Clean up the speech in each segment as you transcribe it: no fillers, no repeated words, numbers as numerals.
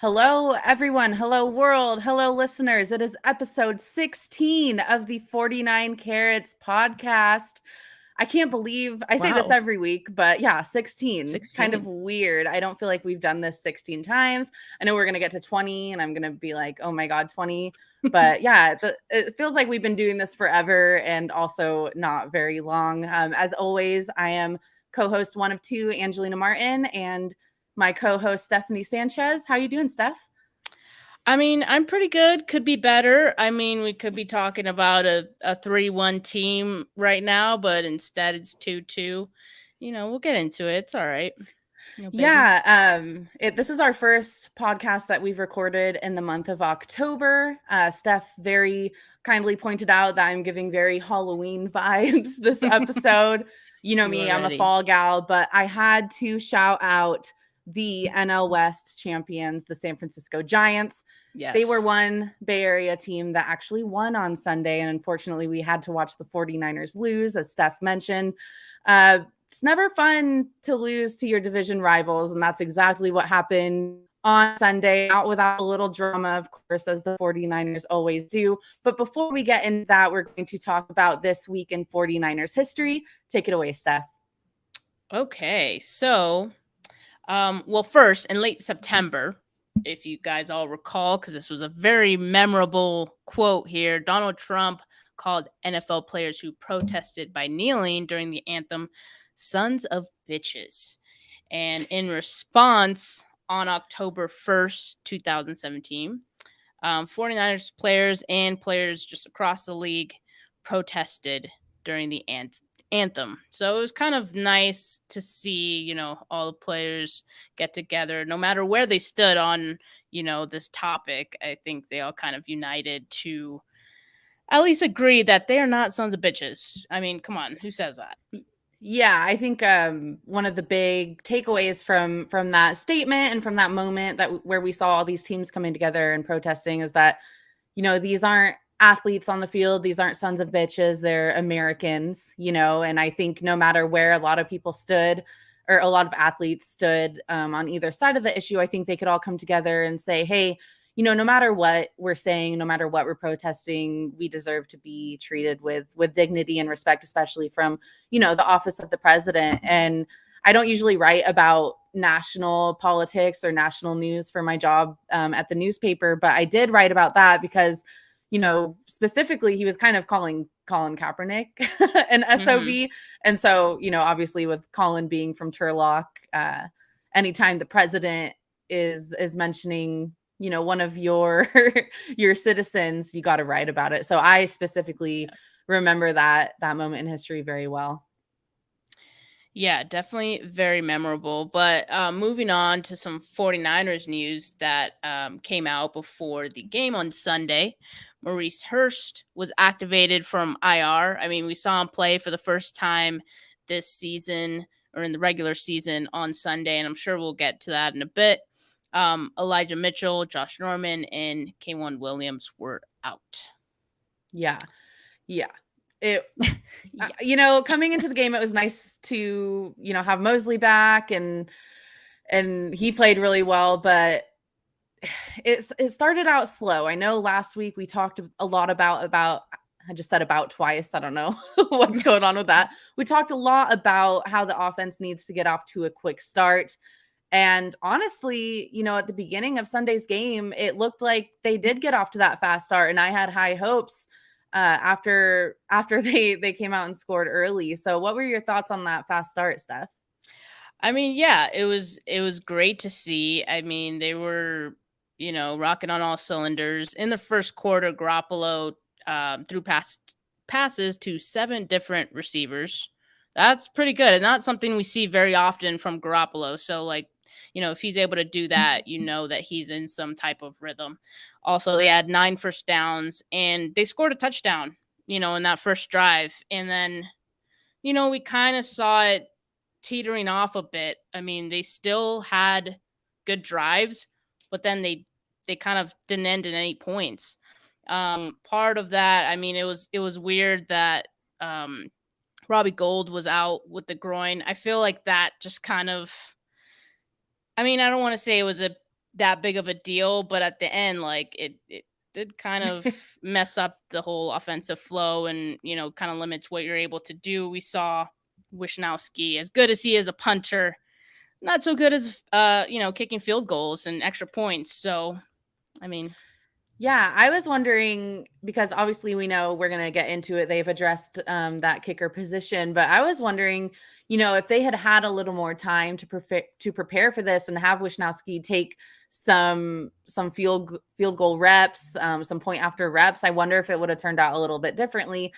Hello, everyone. Hello, world. Hello, listeners. It is episode 16 of the 49 Carats podcast. I can't believe I say this Wow, every week, but yeah, 16. Kind of 16. weird. I don't feel like we've done this 16 times. I know we're going to get to 20 and I'm going to be like, oh my God, 20. But yeah, it feels like we've been doing this forever and also not very long. As always, I am co host one of two, Angelina Martin, and my co-host Stephanie Sanchez. How you doing, Steph? I'm pretty good. Could be better. We could be talking about a 3-1 team right now, but instead it's 2-2. We'll get into it. It's all right. No biggie. Yeah, this is our first podcast that we've recorded in the month of October. Steph very kindly pointed out that I'm giving very Halloween vibes this episode. You know You me, are I'm a ready. fall gal, but I had to shout out the NL West champions, the San Francisco Giants. They were Yes. one Bay Area team that actually won on Sunday, and unfortunately, we had to watch the 49ers lose, as Steph mentioned. It's never fun to lose to your division rivals, and that's exactly what happened on Sunday, not without a little drama, of course, as the 49ers always do. But before we get into that, we're going to talk about this week in 49ers history. Take it away, Steph. Okay. Well, first, in late September, if you guys all recall, because this was a very memorable quote here, Donald Trump called NFL players who protested by kneeling during the anthem sons of bitches. And in response, on October 1st, 2017, 49ers players and players just across the league protested during the anthem. So it was kind of nice to see, all the players get together, no matter where they stood on, this topic. I think they all kind of united to at least agree that they are not sons of bitches. I mean, come on, who says that? Yeah, I think one of the big takeaways from that statement and from that moment that where we saw all these teams coming together and protesting is that these aren't athletes on the field, these aren't sons of bitches, they're Americans, and I think no matter where a lot of people stood or a lot of athletes stood on either side of the issue, I think they could all come together and say, hey, no matter what we're saying, no matter what we're protesting, we deserve to be treated with dignity and respect, especially from, the office of the president. And I don't usually write about national politics or national news for my job at the newspaper, but I did write about that because, specifically he was kind of calling Colin Kaepernick an Mm-hmm. SOB. And so, obviously with Colin being from Turlock, anytime the president is mentioning one of your your citizens, you got to write about it. So I specifically remember that moment in history very well. Yeah, definitely very memorable. But moving on to some 49ers news that came out before the game on Sunday. Maurice Hurst was activated from IR. We saw him play for the first time this season or in the regular season on Sunday, and I'm sure we'll get to that in a bit. Elijah Mitchell, Josh Norman, and K1 Williams were out. Yeah. Yeah. It Yes. coming into the game, it was nice to, have Mosley back and he played really well, but it started out slow. I know last week we talked a lot about I just said about twice. I don't know what's going on with that. We talked a lot about how the offense needs to get off to a quick start. And honestly, at the beginning of Sunday's game, it looked like they did get off to that fast start, and I had high hopes after they came out and scored early. So, what were your thoughts on that fast start, Steph? Yeah, it was great to see. They were, rocking on all cylinders. In the first quarter, Garoppolo threw passes to 7 different receivers. That's pretty good, and not something we see very often from Garoppolo. So, if he's able to do that, that he's in some type of rhythm. Also, they had 9 first downs, and they scored a touchdown, in that first drive. And then, we kind of saw it teetering off a bit. They still had good drives, but then they kind of didn't end in any points. Part of that, it was weird that Robbie Gould was out with the groin. I feel like that just kind of, I don't want to say it was a that big of a deal, but at the end, like it did kind of mess up the whole offensive flow and, kind of limits what you're able to do. We saw Wisnowski, as good as he is a punter, not so good as kicking field goals and extra points. So, I mean, Yeah, I was wondering because obviously we know we're going to get into it. They've addressed that kicker position, but I was wondering, if they had had a little more time to prepare for this and have Wisnowski take some field goal reps, some point after reps. I wonder if it would have turned out a little bit differently.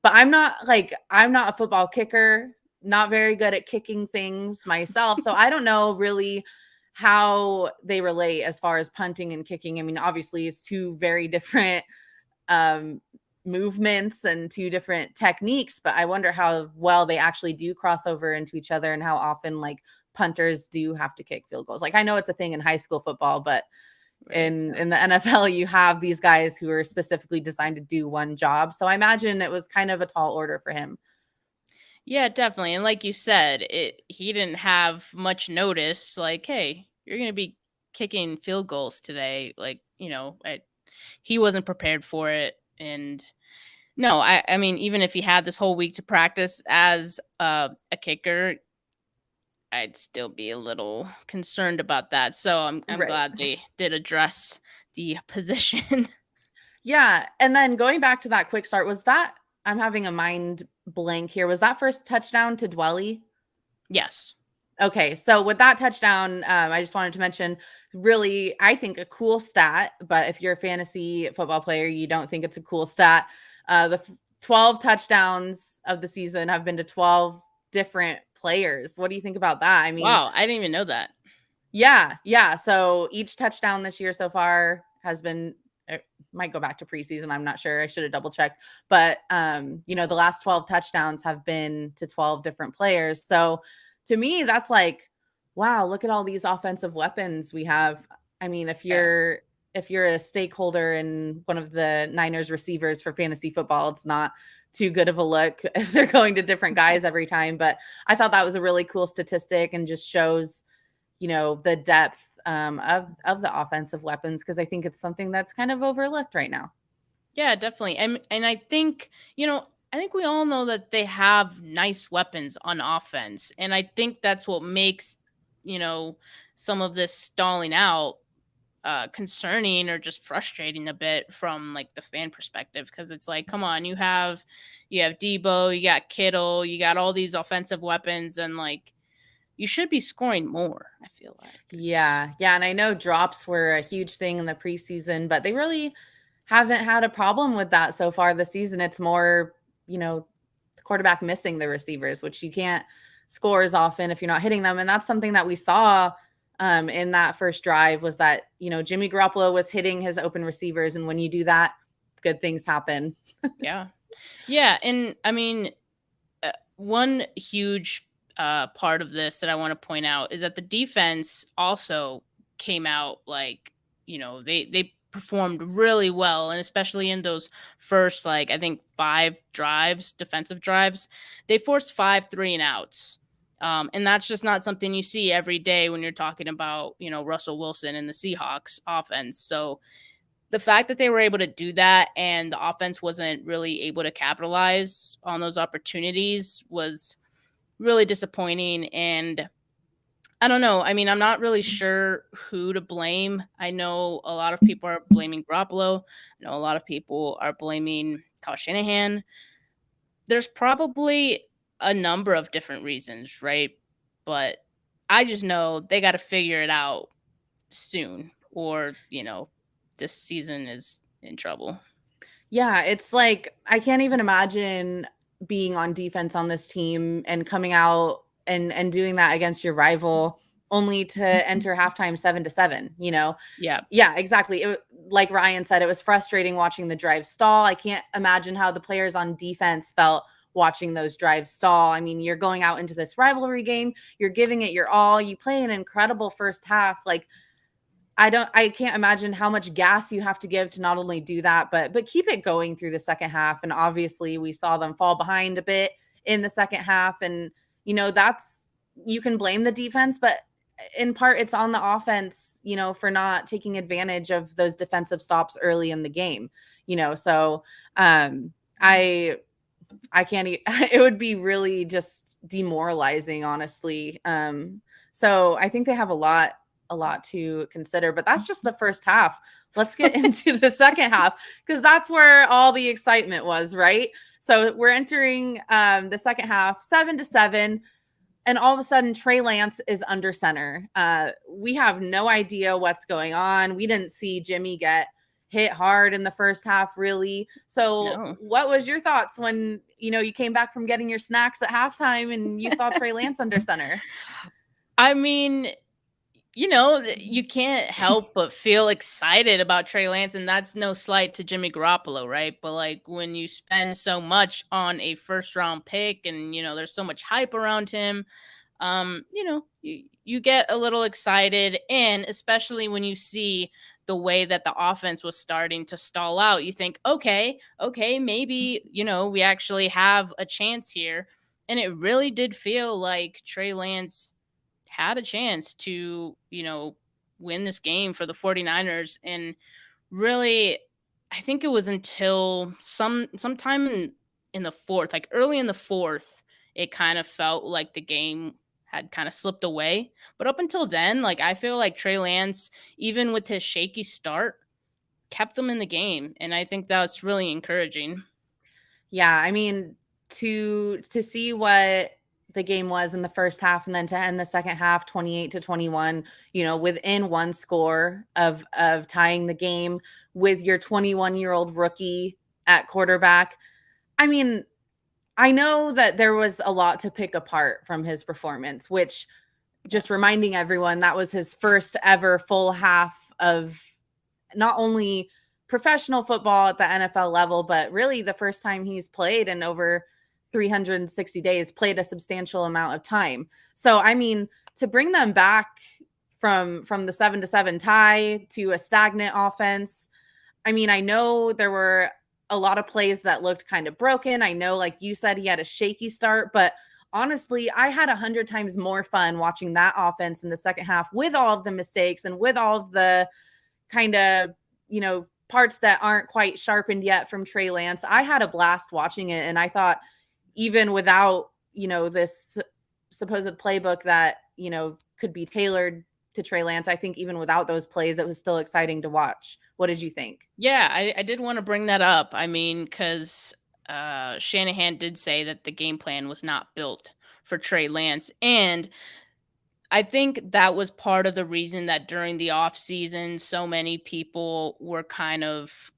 But I'm not a football kicker, not very good at kicking things myself, so I don't know really how they relate as far as punting and kicking. I mean, obviously, it's two very different um, movements and two different techniques, but I wonder how well they actually do cross over into each other and how often like punters do have to kick field goals. Like I know it's a thing in high school football, but right. in the NFL, you have these guys who are specifically designed to do one job. So I imagine it was kind of a tall order for him. Yeah, definitely. And like you said, he didn't have much notice. Like, hey, you're going to be kicking field goals today. Like, he wasn't prepared for it. And no, I mean, even if he had this whole week to practice as a kicker, I'd still be a little concerned about that. So I'm Right. glad they did address the position. Yeah, and then going back to that quick start, was that I'm having a mind blank here. Was that first touchdown to Dwelly? Yes. Okay, so with that touchdown, I just wanted to mention really, I think a cool stat, but if you're a fantasy football player, you don't think it's a cool stat. The 12 touchdowns of the season have been to 12 different players. What do you think about that? I mean, Wow, I didn't even know that. yeah, yeah. So each touchdown this year so far has been it might go back to preseason. I'm not sure. I should have double checked. But the last 12 touchdowns have been to 12 different players. So to me, that's like, wow, look at all these offensive weapons we have. I mean, Yeah. if you're a stakeholder in one of the Niners receivers for fantasy football, it's not too good of a look if they're going to different guys every time. But I thought that was a really cool statistic and just shows the depth of the offensive weapons because I think it's something that's kind of overlooked right now. Yeah, definitely. And I think, I think we all know that they have nice weapons on offense. And I think that's what makes, you know, some of this stalling out concerning or just frustrating a bit from like the fan perspective because it's like, come on, you have Debo, you got Kittle, you got all these offensive weapons, and like you should be scoring more. I feel like it's Yeah, yeah, and I know drops were a huge thing in the preseason, but they really haven't had a problem with that so far this season. It's more, the quarterback missing the receivers, which you can't score as often if you're not hitting them, and that's something that we saw in that first drive was that Jimmy Garoppolo was hitting his open receivers, and when you do that, good things happen. yeah, yeah, and I mean one huge part of this that I want to point out is that the defense also came out like they performed really well, and especially in those first like I think 5 drives, defensive drives, they forced 5 3-and-outs. And that's just not something you see every day when you're talking about Russell Wilson and the Seahawks offense. So the fact that they were able to do that and the offense wasn't really able to capitalize on those opportunities was really disappointing. And I don't know. I mean, I'm not really sure who to blame. I know a lot of people are blaming Garoppolo. I know a lot of people are blaming Kyle Shanahan. There's probably a number of different reasons, right? But I just know they got to figure it out soon, or this season is in trouble. Yeah, it's like I can't even imagine being on defense on this team and coming out and doing that against your rival only to enter halftime 7-7, Yeah, Yeah, exactly. Like Ryan said, it was frustrating watching the drive stall. I can't imagine how the players on defense felt watching those drives stall. I mean, you're going out into this rivalry game, you're giving it your all. You play an incredible first half. Like I can't imagine how much gas you have to give to not only do that, but keep it going through the second half. And obviously we saw them fall behind a bit in the second half. And that's you can blame the defense, but in part it's on the offense, for not taking advantage of those defensive stops early in the game, so I can't it would be really just demoralizing, honestly. So I think they have a lot to consider, but that's just the first half. Let's get into the second half, because that's where all the excitement was, right? So we're entering the second half, 7-7. And all of a sudden, Trey Lance is under center. We have no idea what's going on. We didn't see Jimmy get hit hard in the first half, really. So, No. what was your thoughts when you came back from getting your snacks at halftime and you saw Trey Lance under center? I mean, you can't help but feel excited about Trey Lance, and that's no slight to Jimmy Garoppolo, right? But like when you spend so much on a first round pick and there's so much hype around him, you get a little excited, and especially when you see the way that the offense was starting to stall out, you think, okay, maybe, we actually have a chance here. And it really did feel like Trey Lance had a chance to, win this game for the 49ers. And really, I think it was until sometime in the fourth, like early in the fourth, it kind of felt like the game had kind of slipped away. But up until then, like I feel like Trey Lance, even with his shaky start, kept them in the game. And I think that's really encouraging. Yeah, I mean, to see what the game was in the first half and then to end the second half 28-21, within one score of tying the game with your 21-year-old rookie at quarterback. I mean, I know that there was a lot to pick apart from his performance, which, just reminding everyone, that was his first ever full half of not only professional football at the NFL level, but really the first time he's played in over 360 days, played a substantial amount of time. So, I mean, to bring them back from the 7-7 tie to a stagnant offense, I mean, I know there were a lot of plays that looked kind of broken. I know, like you said, he had a shaky start, but honestly, I had 100 times more fun watching that offense in the second half with all of the mistakes and with all of the kind of, parts that aren't quite sharpened yet from Trey Lance. I had a blast watching it. And I thought, even without, this supposed playbook that, could be tailored to Trey Lance, I think even without those plays, it was still exciting to watch. What did you think? Yeah, I did want to bring that up. I mean, because Shanahan did say that the game plan was not built for Trey Lance. And I think that was part of the reason that during the offseason, so many people were kind of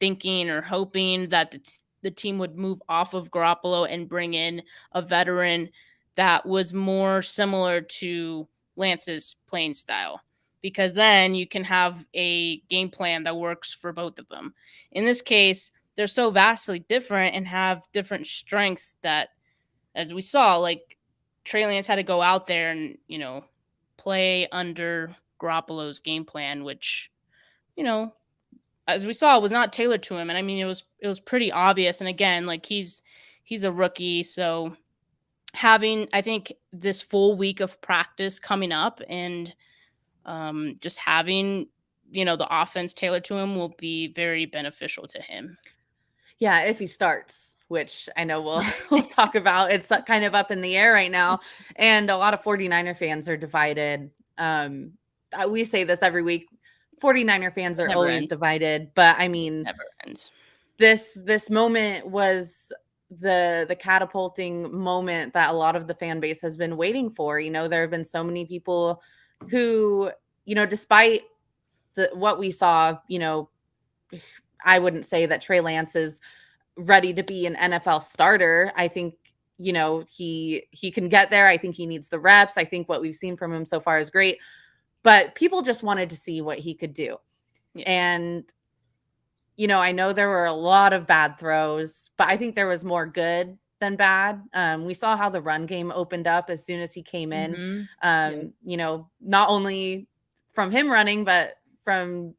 thinking or hoping that the team would move off of Garoppolo and bring in a veteran that was more similar to Lance's playing style, because then you can have a game plan that works for both of them. In this case, they're so vastly different and have different strengths that, as we saw, like Trey Lance had to go out there and, play under Garoppolo's game plan, which, as we saw, was not tailored to him. And I mean, it was pretty obvious. And again, like he's a rookie, so having, I think, this full week of practice coming up and just having the offense tailored to him will be very beneficial to him. Yeah, if he starts, which I know we'll talk about. It's kind of up in the air right now. And a lot of 49er fans are divided. We say this every week. 49er fans are Never always ends. divided. But I mean, Never ends. this moment was the catapulting moment that a lot of the fan base has been waiting for. There have been so many people who, despite what we saw, I wouldn't say that Trey Lance is ready to be an NFL starter. I think, he can get there. I think he needs the reps. I think what we've seen from him so far is great. But people just wanted to see what he could do. Yeah. And I know there were a lot of bad throws, but I think there was more good than bad. We saw how the run game opened up as soon as he came in. Mm-hmm. Not only from him running, but from,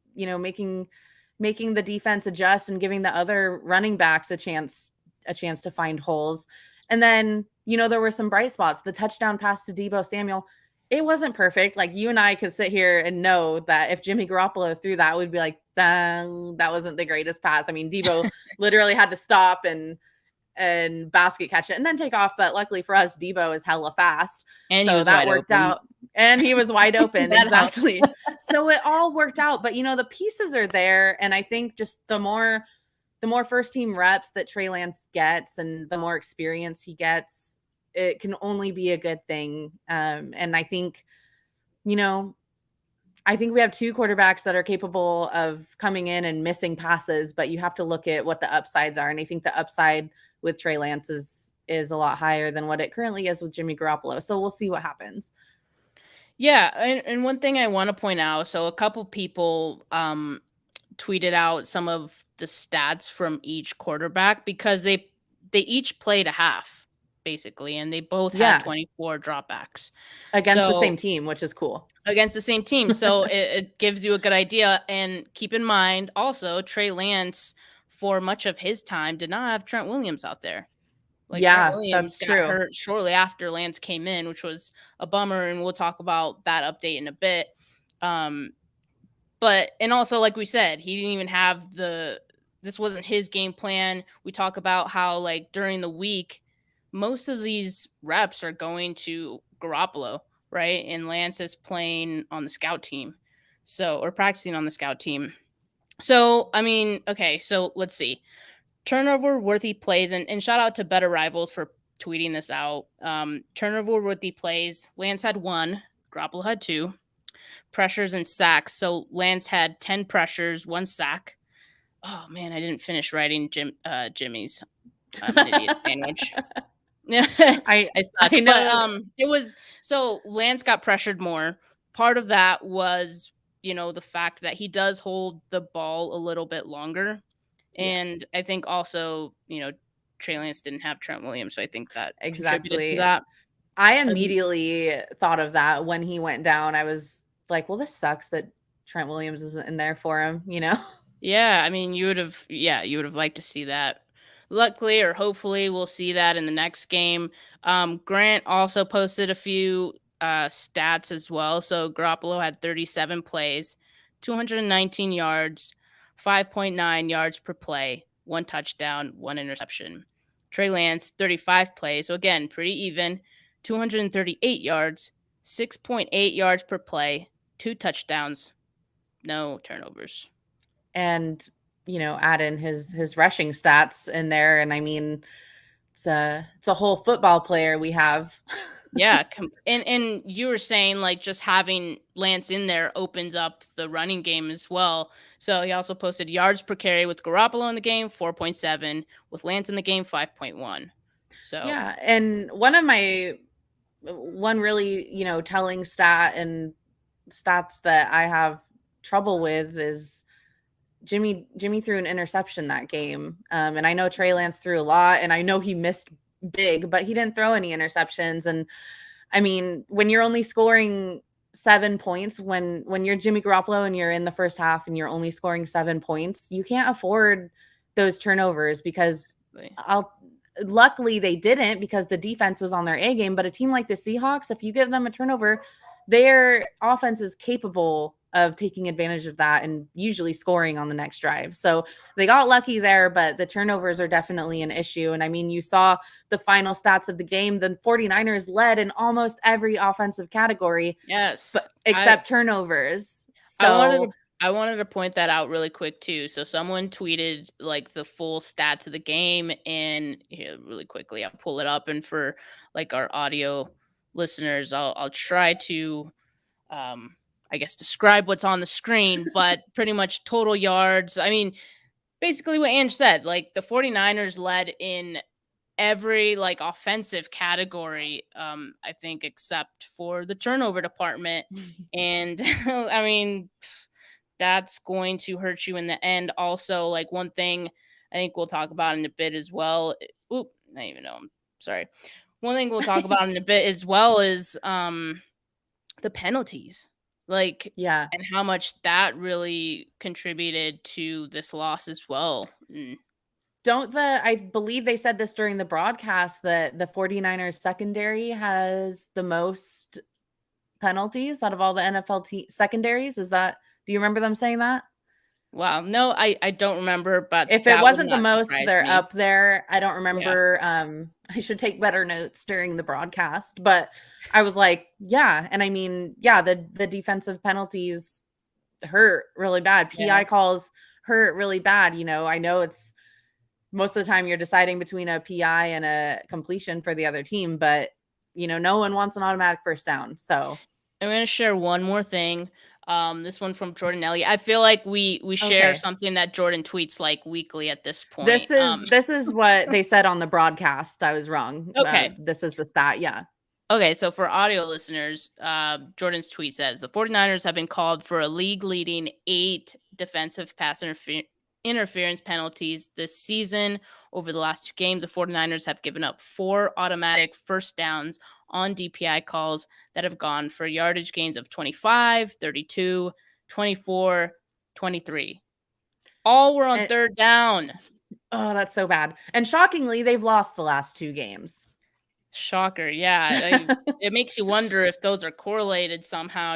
making the defense adjust and giving the other running backs a chance to find holes. And then, there were some bright spots. The touchdown pass to Deebo Samuel. it wasn't perfect. Like you and I could sit here and know that if Jimmy Garoppolo threw that, we'd be like, that wasn't the greatest pass. I mean, Debo literally had to stop and basket catch it and then take off. But luckily for us, Debo is hella fast. And he So was that wide worked open. out. And he was wide open. That helps. Exactly. So it all worked out. But the pieces are there. And I think just the more first team reps that Trey Lance gets and the more experience he gets, it can only be a good thing. And you know, I think we have two quarterbacks that are capable of coming in and missing passes, but you have to look at what the upsides are. And I think the upside with Trey Lance is a lot higher than what it currently is with Jimmy Garoppolo. So we'll see what happens. Yeah, and one thing I want to point out, so a couple people tweeted out some of the stats from each quarterback because they each played a half basically, and they both had Yeah, 24 dropbacks. against the So same team, which is cool. against the same team. So it gives you a good idea. And keep in mind also, Trey Lance, for much of his time, did not have Trent Williams out there. Like Trent Yeah, Williams that's got true. hurt shortly after Lance came in, which was a bummer. And we'll talk about that update in a bit. Um, and also, like we said, he didn't even have this wasn't his game plan. We talk about how, like, during the week, most of these reps are going to Garoppolo, right? And Lance is playing on the scout team. So, or practicing on the scout team. So, I mean, okay, so let's see. Turnover worthy plays, and shout out to Better Rivals for tweeting this out. Turnover worthy plays. Lance had one, Garoppolo had two. Pressures and sacks. So Lance had 10 pressures, one sack. Oh man, I didn't finish writing Jimmy's. I'm an idiot sandwich. I I I suck. But know it was so Lance got pressured more. Part of that was, the fact that he does hold the ball a little bit longer. yeah, And I think also, Trey Lance didn't have Trent Williams, so I think that contributed to exactly. that. I Um, immediately thought of that when he went down. I was like, well, this sucks that Trent Williams isn't in there for him? Yeah, I mean, you would have liked to see that. Luckily, or hopefully, we'll see that in the next game. Grant also posted a few stats as well. So Garoppolo had 37 plays, 219 yards, 5.9 yards per play, one touchdown, one interception. Trey Lance, 35 plays. So again, pretty even, 238 yards, 6.8 yards per play, two touchdowns, no turnovers. And add in his rushing stats in there, and I mean, it's a whole football player we have. Yeah, and you were saying, like, just having Lance in there opens up the running game as well. So he also posted yards per carry with Garoppolo in the game, 4.7, with Lance in the game, 5.1. So Yeah, and one really telling stat and stats that I have trouble with is Jimmy threw an interception that game. And I know Trey Lance threw a lot, and I know he missed big, but he didn't throw any interceptions. And I mean, when you're only scoring 7 points, when you're Jimmy Garoppolo and you're in the first half and you're only scoring 7 points, you can't afford those turnovers because I'll luckily they didn't because the defense was on their A game. But a team like the Seahawks, if you give them a turnover, their offense is capable of taking advantage of that and usually scoring on the next drive. So they got lucky there, but the turnovers are definitely an issue. And I mean, you saw the final stats of the game. The 49ers led in almost every offensive category, yes, but except turnovers. I wanted So to I wanted to point that out really quick too. So someone tweeted like the full stats of the game, and here, really quickly, I'll pull it up. And for like our audio listeners, I'll try to um I guess describe what's on the screen, but pretty much total yards. I mean, basically what Ange said, like the 49ers led in every like offensive category, I think, except for the turnover department. And I mean, that's going to hurt you in the end. Also, like, one thing I think we'll talk about in a bit as well. Oop, I don't even know. I'm sorry. One thing we'll talk about in a bit as well is the penalties. Like, yeah. and how much that really contributed to this loss as well. I believe they said this during the broadcast that the 49ers secondary has the most penalties out of all the NFL secondaries. Do you remember them saying that? Wow. No, I don't remember, but If it that would wasn't the not most, surprise they're me. up there. I don't Yeah. remember. I should take better notes during the broadcast, but I was like, yeah. And I mean, yeah, the defensive penalties hurt really bad. Yeah. PI calls hurt really bad. I know it's most of the time you're deciding between a PI and a completion for the other team, but no one wants an automatic first down. So I'm gonna share one more thing. This one from Jordan Elliott. I feel like we share okay. something that Jordan tweets like weekly at this This point. is this is what they said on the broadcast. I was wrong. Okay. This is the stat. Yeah. Okay, so for audio listeners, Jordan's tweet says the 49ers have been called for a league leading 8 defensive pass interference penalties this season. Over the last 2 games, the 49ers have given up 4 automatic first downs on DPI calls that have gone for yardage gains of 25, 32, 24, 23. All were on third down. Oh, that's so bad. And shockingly, they've lost the last 2 games. Shocker. Yeah. It makes you wonder if those are correlated somehow,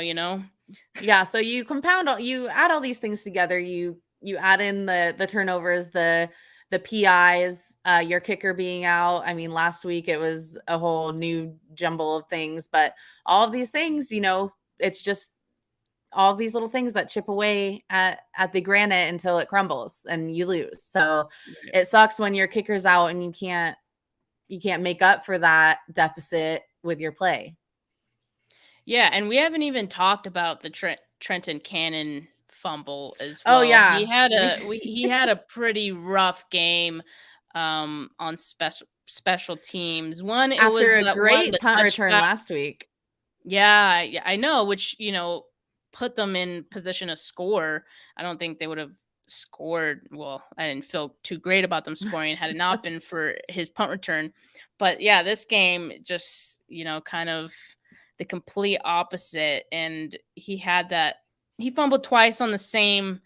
Yeah, so you add all these things together. You add in the turnovers, the PIs, your kicker being out. I mean, last week it was a whole new jumble of things, but all of these things, it's just all of these little things that chip away at the granite until it crumbles and you lose. So it sucks when your kicker's out and you can't make up for that deficit with your play. Yeah, and we haven't even talked about the Trenton Cannon fumble as well. Oh yeah, he had a pretty rough game on special teams. One, it was after a that one great the punt return touchback. last week. Yeah, I know, which put them in position to score. I don't think they would have scored. Well, I didn't feel too great about them scoring had it not been for his punt return. But yeah, this game just kind of the complete opposite. And he fumbled twice on the same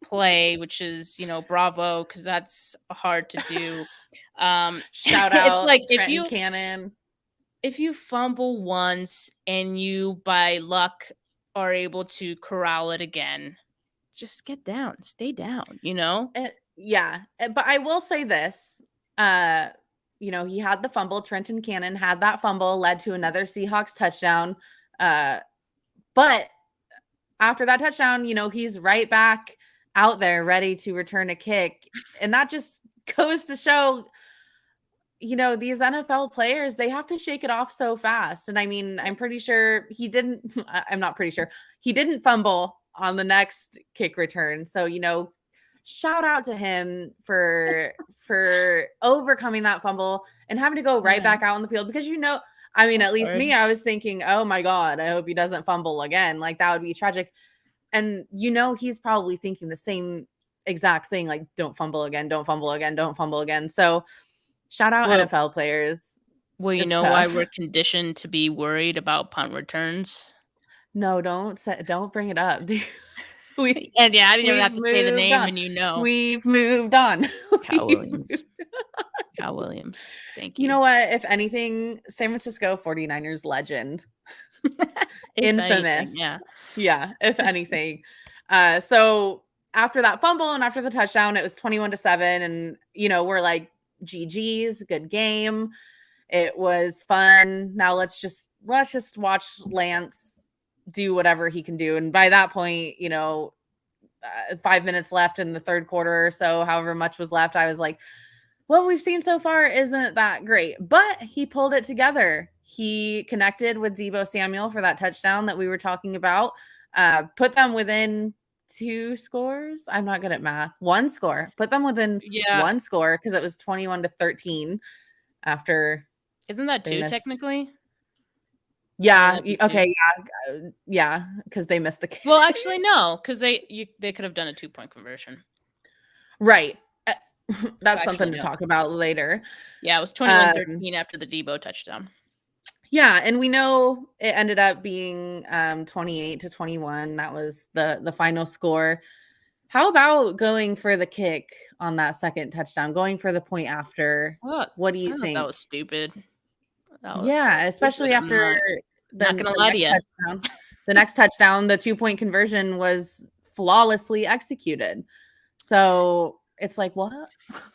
play, which is bravo, because that's hard to do. Shout It's out like Trenton Cannon. if you fumble once and you by luck are able to corral it again, just get down, stay down, Yeah, but I will say this. He had the fumble. Trenton Cannon had that fumble, led to another Seahawks touchdown. But after that touchdown, he's right back out there ready to return a kick. And that just goes to show, these NFL players, they have to shake it off so fast. And I mean, I'm pretty sure I'm not pretty sure he didn't fumble on the next kick return. So, shout out to him for overcoming that fumble and having to go right back out on the field because I mean, at least me, I was thinking, oh my God, I hope he doesn't fumble again. Like that would be tragic. And he's probably thinking the same exact thing, like don't fumble again, don't fumble again, don't fumble again. So shout out NFL players. Well, you know why we're conditioned to be worried about punt returns? No, don't bring it up. And yeah, I didn't even have to say the name, on. and we've moved on. Kyle Williams. Kyle Williams. Thank you. You know what? If anything, San Francisco 49ers legend. Infamous. Anything, yeah. If anything. So after that fumble and after the touchdown, it was 21-7. And, we're like, GG's, good game. It was fun. Now let's just watch Lance do whatever he can do. And by that point, 5 minutes left in the third quarter or so, however much was left, I was like, what we've seen so far isn't that great, but he pulled it together. He connected with Deebo Samuel for that touchdown that we were talking about, put them within 2 scores. I'm not good at math. 1 score, put them within 1 score because it was 21-13 after. Isn't that 2 technically? Yeah. Okay. Yeah. Because they missed the kick. Well, actually, no, because they could have done a 2-point conversion. Right. That's something to talk about later. Yeah, it was 21-13 after the Deebo touchdown. Yeah, and we know it ended up being 28-21. That was the final score. How about going for the kick on that second touchdown, going for the point after? What do you think? That was stupid. Especially after Not then gonna lie to you. the next touchdown, the 2-point conversion was flawlessly executed. So it's like, what?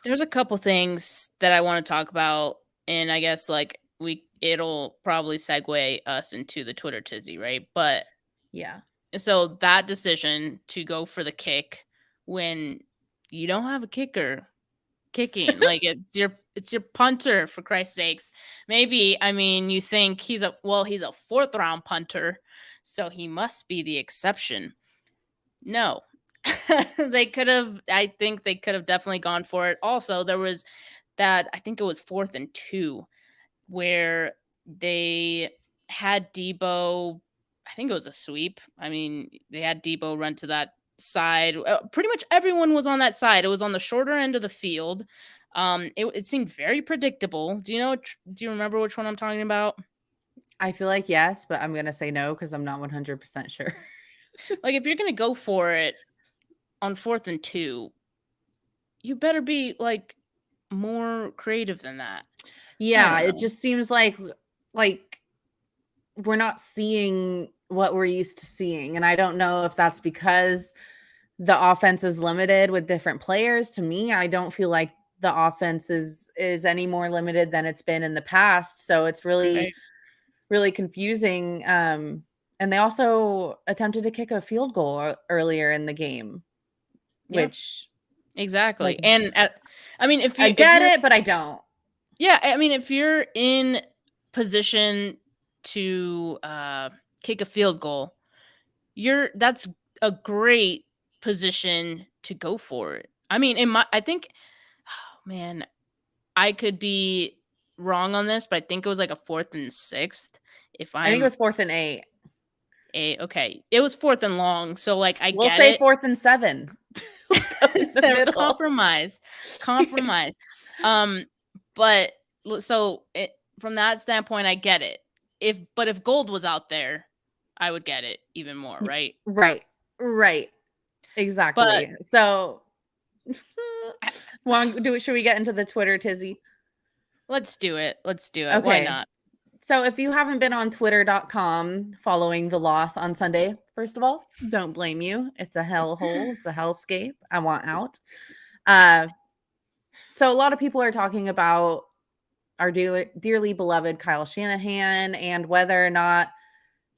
There's a couple things that I want to talk about, and I guess like it'll probably segue us into the Twitter tizzy, right? But Yeah. so that decision to go for the kick when you don't have a kicker kicking, like it's your punter, for Christ's sakes. Maybe, I mean, you think he's a 4th round punter, so he must be the exception. No. I think they could have definitely gone for it. Also, there was that, I think it was 4th and 2, where they had Debo, I think it was a sweep. I mean, they had Debo run to that side. Pretty much everyone was on that side. It was on the shorter end of the field. It seemed very predictable. Do you remember which one I'm talking about? I feel like yes, but I'm gonna say no because I'm not 100% sure. Like, if you're gonna go for it on 4th and 2, you better be like more creative than that. Yeah, it just seems like we're not seeing what we're used to seeing, and I don't know if that's because the offense is limited with different players. To me, I don't feel like the offense is any more limited than it's been in the past, so it's really Right. really confusing. And they also attempted to kick a field goal earlier in the game, Yeah, which like exactly. And I mean, I if get you're it, but I don't. yeah, I mean, if you're in position to kick a field goal, that's a great position to go for it. I mean, I think, oh, man, I could be wrong on this, but I think it was like a 4th and 6th. If I think it I'm was 4th and 8. okay, it was 4th and long, so like I We'll get say it. 4th and 7. Go in the middle. Compromise. Um, but so from that standpoint, I get it. If gold was out there, I would get it even more, right? Right. Right. But Exactly. So should we get into the Twitter tizzy? let's do it. Let's do it. Why Okay. not? So if you haven't been on twitter.com following the loss on Sunday, first of all, don't blame you. It's a hellhole. It's a hellscape. I want out. Uh, so a lot of people are talking about our dearly beloved Kyle Shanahan and whether or not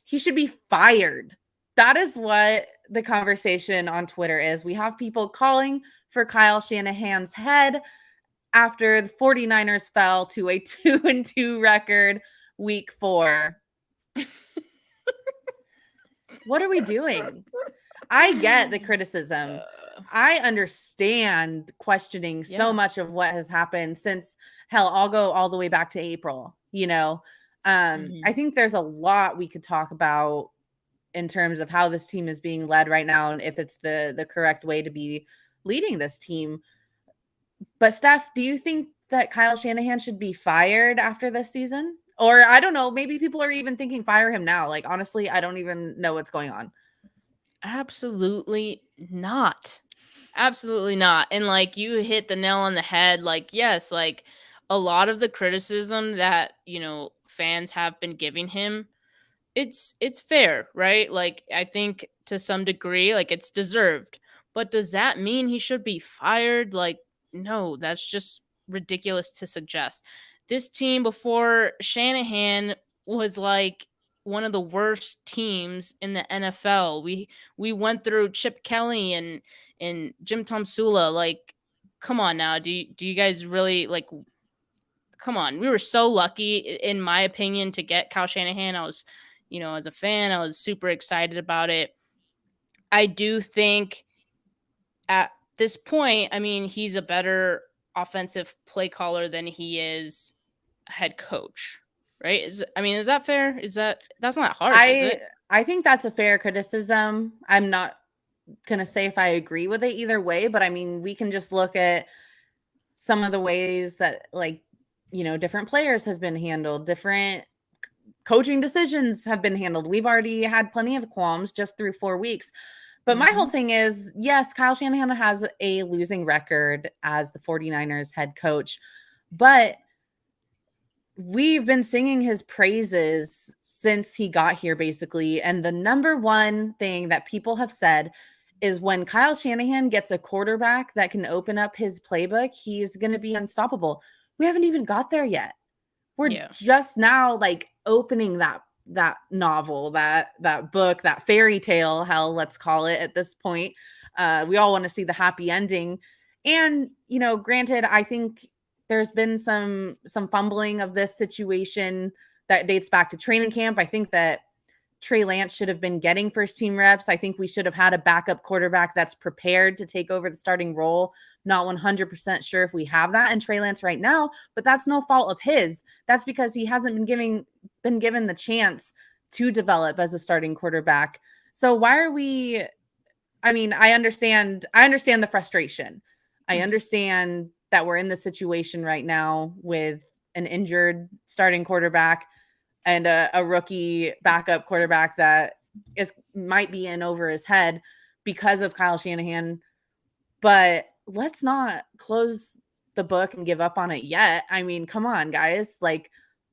he should be fired. That is what the conversation on Twitter is. We have people calling for Kyle Shanahan's head after the 49ers fell to a 2-2 record week 4. What are we doing? I get the criticism. I understand questioning so Yeah. much of what has happened since, hell, I'll go all the way back to April, you know. Mhm. I think there's a lot we could talk about in terms of how this team is being led right now and if it's the correct way to be leading this team. But Steph, do you think that Kyle Shanahan should be fired after this season? Or I don't know, maybe people are even thinking fire him now. Like honestly, I don't even know what's going on. Absolutely not. Absolutely not. And like you hit the nail on the head. Like, yes, like a lot of the criticism that, fans have been giving him, it's fair, right? Like I think to some degree, like it's deserved. But does that mean he should be fired? Like, no, that's just ridiculous to suggest. This team before Shanahan was like one of the worst teams in the NFL. We went through Chip Kelly and Jim Tomsula. Like, come on now. Do you guys really like come on? We were so lucky, in my opinion, to get Kyle Shanahan. I was, as a fan, I was super excited about it. I do think at this point, I mean, he's a better offensive play caller than he is a head coach, right? Is that fair? That's not harsh, is I it? I think that's a fair criticism. I'm not gonna say if I agree with it either way, but I mean, we can just look at some of the ways that different players have been handled, different coaching decisions have been handled. We've already had plenty of qualms just through 4 weeks. But my whole Hmm. thing is, yes, Kyle Shanahan has a losing record as the 49ers head coach, but we've been singing his praises since he got here, basically. And the number one thing that people have said is when Kyle Shanahan gets a quarterback that can open up his playbook, he's going to be unstoppable. We haven't even got there yet. We're Yeah. just now like opening that novel, that book, that fairy tale, hell, let's call it at this point. We all want to see the happy ending. And, granted, I think there's been some fumbling of this situation that dates back to training camp. I think that Trey Lance should have been getting first team reps. I think we should have had a backup quarterback that's prepared to take over the starting role. Not 100% sure if we have that in Trey Lance right now, but that's no fault of his. That's because he hasn't been given the chance to develop as a starting quarterback. So why are we I understand the frustration. I understand that we're in the situation right now with an injured starting quarterback and a rookie backup quarterback that might be in over his head because of Kyle Shanahan. But let's not close the book and give up on it yet. I mean, come on, guys. Like,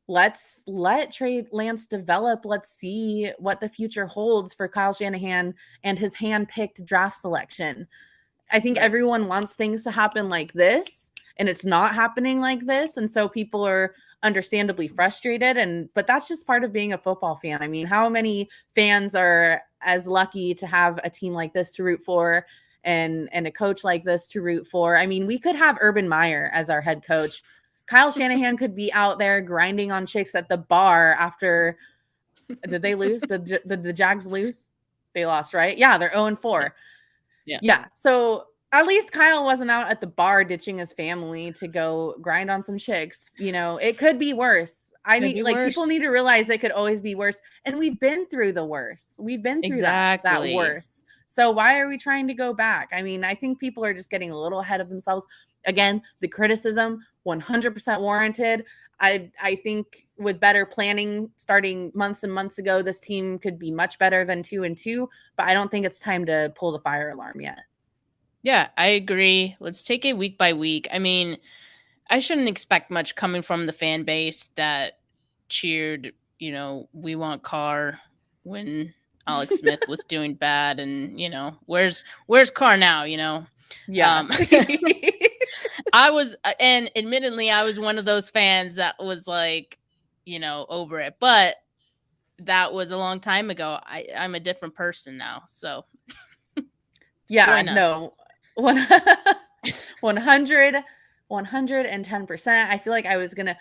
let's let Trey Lance develop. Let's see what the future holds for Kyle Shanahan and his hand-picked draft selection. I think everyone wants things to happen like this, and it's not happening like this. And so people are understandably frustrated. But that's just part of being a football fan. I mean, how many fans are as lucky to have a team like this to root for and a coach like this to root for? I mean, we could have Urban Meyer as our head coach. Kyle Shanahan could be out there grinding on chicks at the bar after. Did they lose? Did the Jags lose? They lost, right? Yeah, they're 0-4. Yeah. So at least Kyle wasn't out at the bar ditching his family to go grind on some chicks. It could be worse. People need to realize it could always be worse. And we've been through the worst. We've been through that worse. So why are we trying to go back? I mean, I think people are just getting a little ahead of themselves. Again, the criticism, 100% warranted. I think with better planning starting months and months ago, this team could be much better than 2-2, but I don't think it's time to pull the fire alarm yet. Yeah, I agree. Let's take it week by week. I mean, I shouldn't expect much coming from the fan base that cheered, we want Carr when Alex Smith was doing bad. And, where's Carr now, Yeah. And admittedly, I was one of those fans that was like, over it. But that was a long time ago. I'm a different person now. So, yeah, no. 110%. I feel like I was going to,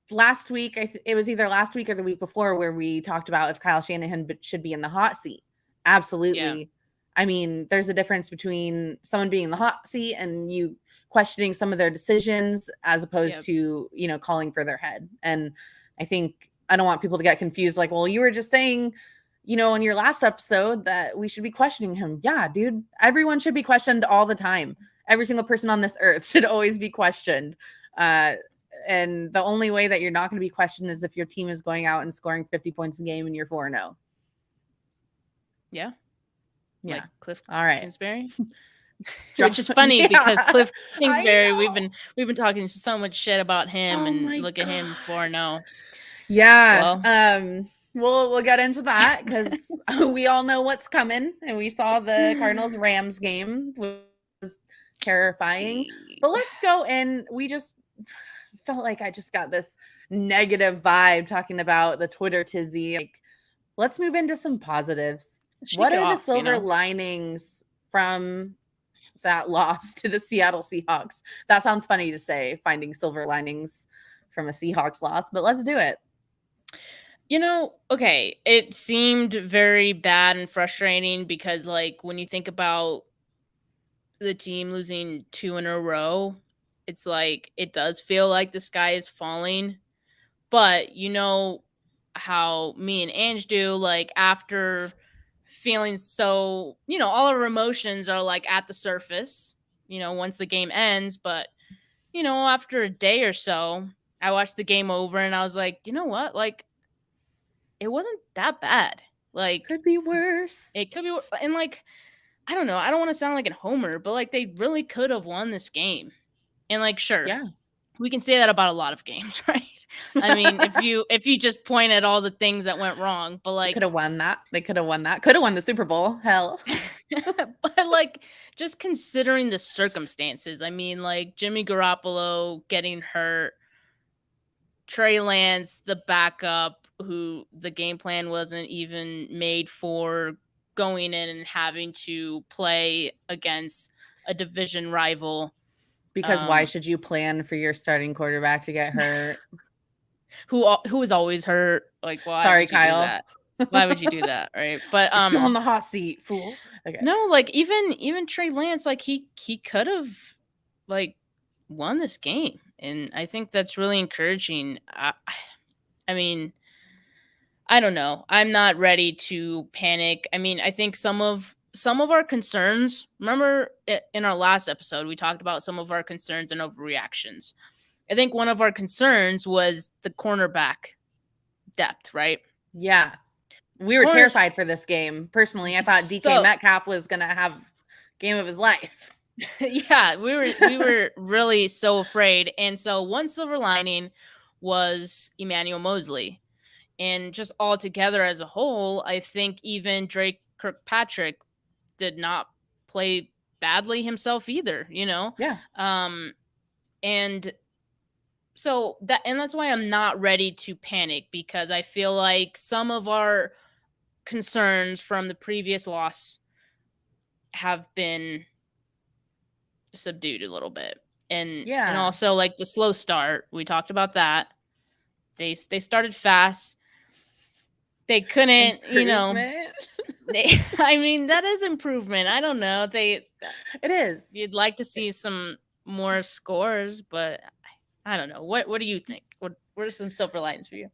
last week, it was either last week or the week before where we talked about if Kyle Shanahan should be in the hot seat. Absolutely. Yeah. I mean, there's a difference between someone being in the hot seat and you questioning some of their decisions as opposed to, calling for their head. And I think I don't want people to get confused. Like, well, you were just saying, in your last episode that we should be questioning him. Yeah, dude, everyone should be questioned all the time. Every single person on this earth should always be questioned. And the only way that you're not going to be questioned is if your team is going out and scoring 50 points a game and you're 4-0. Yeah. Yeah. Like Cliff all right. Kingsbury. Which is funny because Cliff Kingsbury, we've been talking so much shit about him and look at him 4-0. Yeah. Well, we'll get into that because we all know what's coming. And we saw the Cardinals-Rams game, which was terrifying. But let's go in. We just felt like I just got this negative vibe talking about the Twitter tizzy. Like, let's move into some positives. What are the silver linings from that loss to the Seattle Seahawks? That sounds funny to say, finding silver linings from a Seahawks loss, but let's do it. Okay, it seemed very bad and frustrating because, like, when you think about the team losing 2 in a row, it's like it does feel like the sky is falling. But how me and Ange do, like, after feeling so, all our emotions are like at the surface, once the game ends. But, after a day or so, I watched the game over and I was like, you know what? Like, it wasn't that bad. Like, could be worse. It could be. And, like, I don't know. I don't want to sound like a homer, but, like, they really could have won this game. And, like, sure. Yeah. We can say that about a lot of games, right? I mean, if you just point at all the things that went wrong, but They could like have won that. They could have won that. Could have won the Super Bowl. Hell. but like just considering the circumstances, I mean, like Jimmy Garoppolo getting hurt, Trey Lance, the backup, who the game plan wasn't even made for, going in and having to play against a division rival, Because why um, should you plan for your starting quarterback to get hurt? who is always hurt. Like, why Sorry, would you do Kyle. that? Why would you do that, right? But You're still on the hot seat, fool. Okay. no, like even Trey Lance, like he could have like won this game, and I think that's really encouraging. I mean, I don't know. I'm not ready to panic. I mean, I think some of our concerns. Remember, in our last episode, we talked about some of our concerns and overreactions. I think one of our concerns was the cornerback depth, right? Yeah. We were Corners. terrified for this game. Personally, I thought DK So Metcalf was going to have game of his life. yeah, we were really so afraid. And so one silver lining was Emmanuel Mosley. And just all together as a whole, I think even Drake Kirkpatrick did not play badly himself either, you know? Yeah. And so that's why I'm not ready to panic, because I feel like some of our concerns from the previous loss have been subdued a little bit. And Yeah. also like the slow start, we talked about that. They started fast. They couldn't, you know, Improvement. I mean, that is improvement. I don't know. It is. You'd like to see some more scores, but I don't know. What do you think? What are some silver linings for you?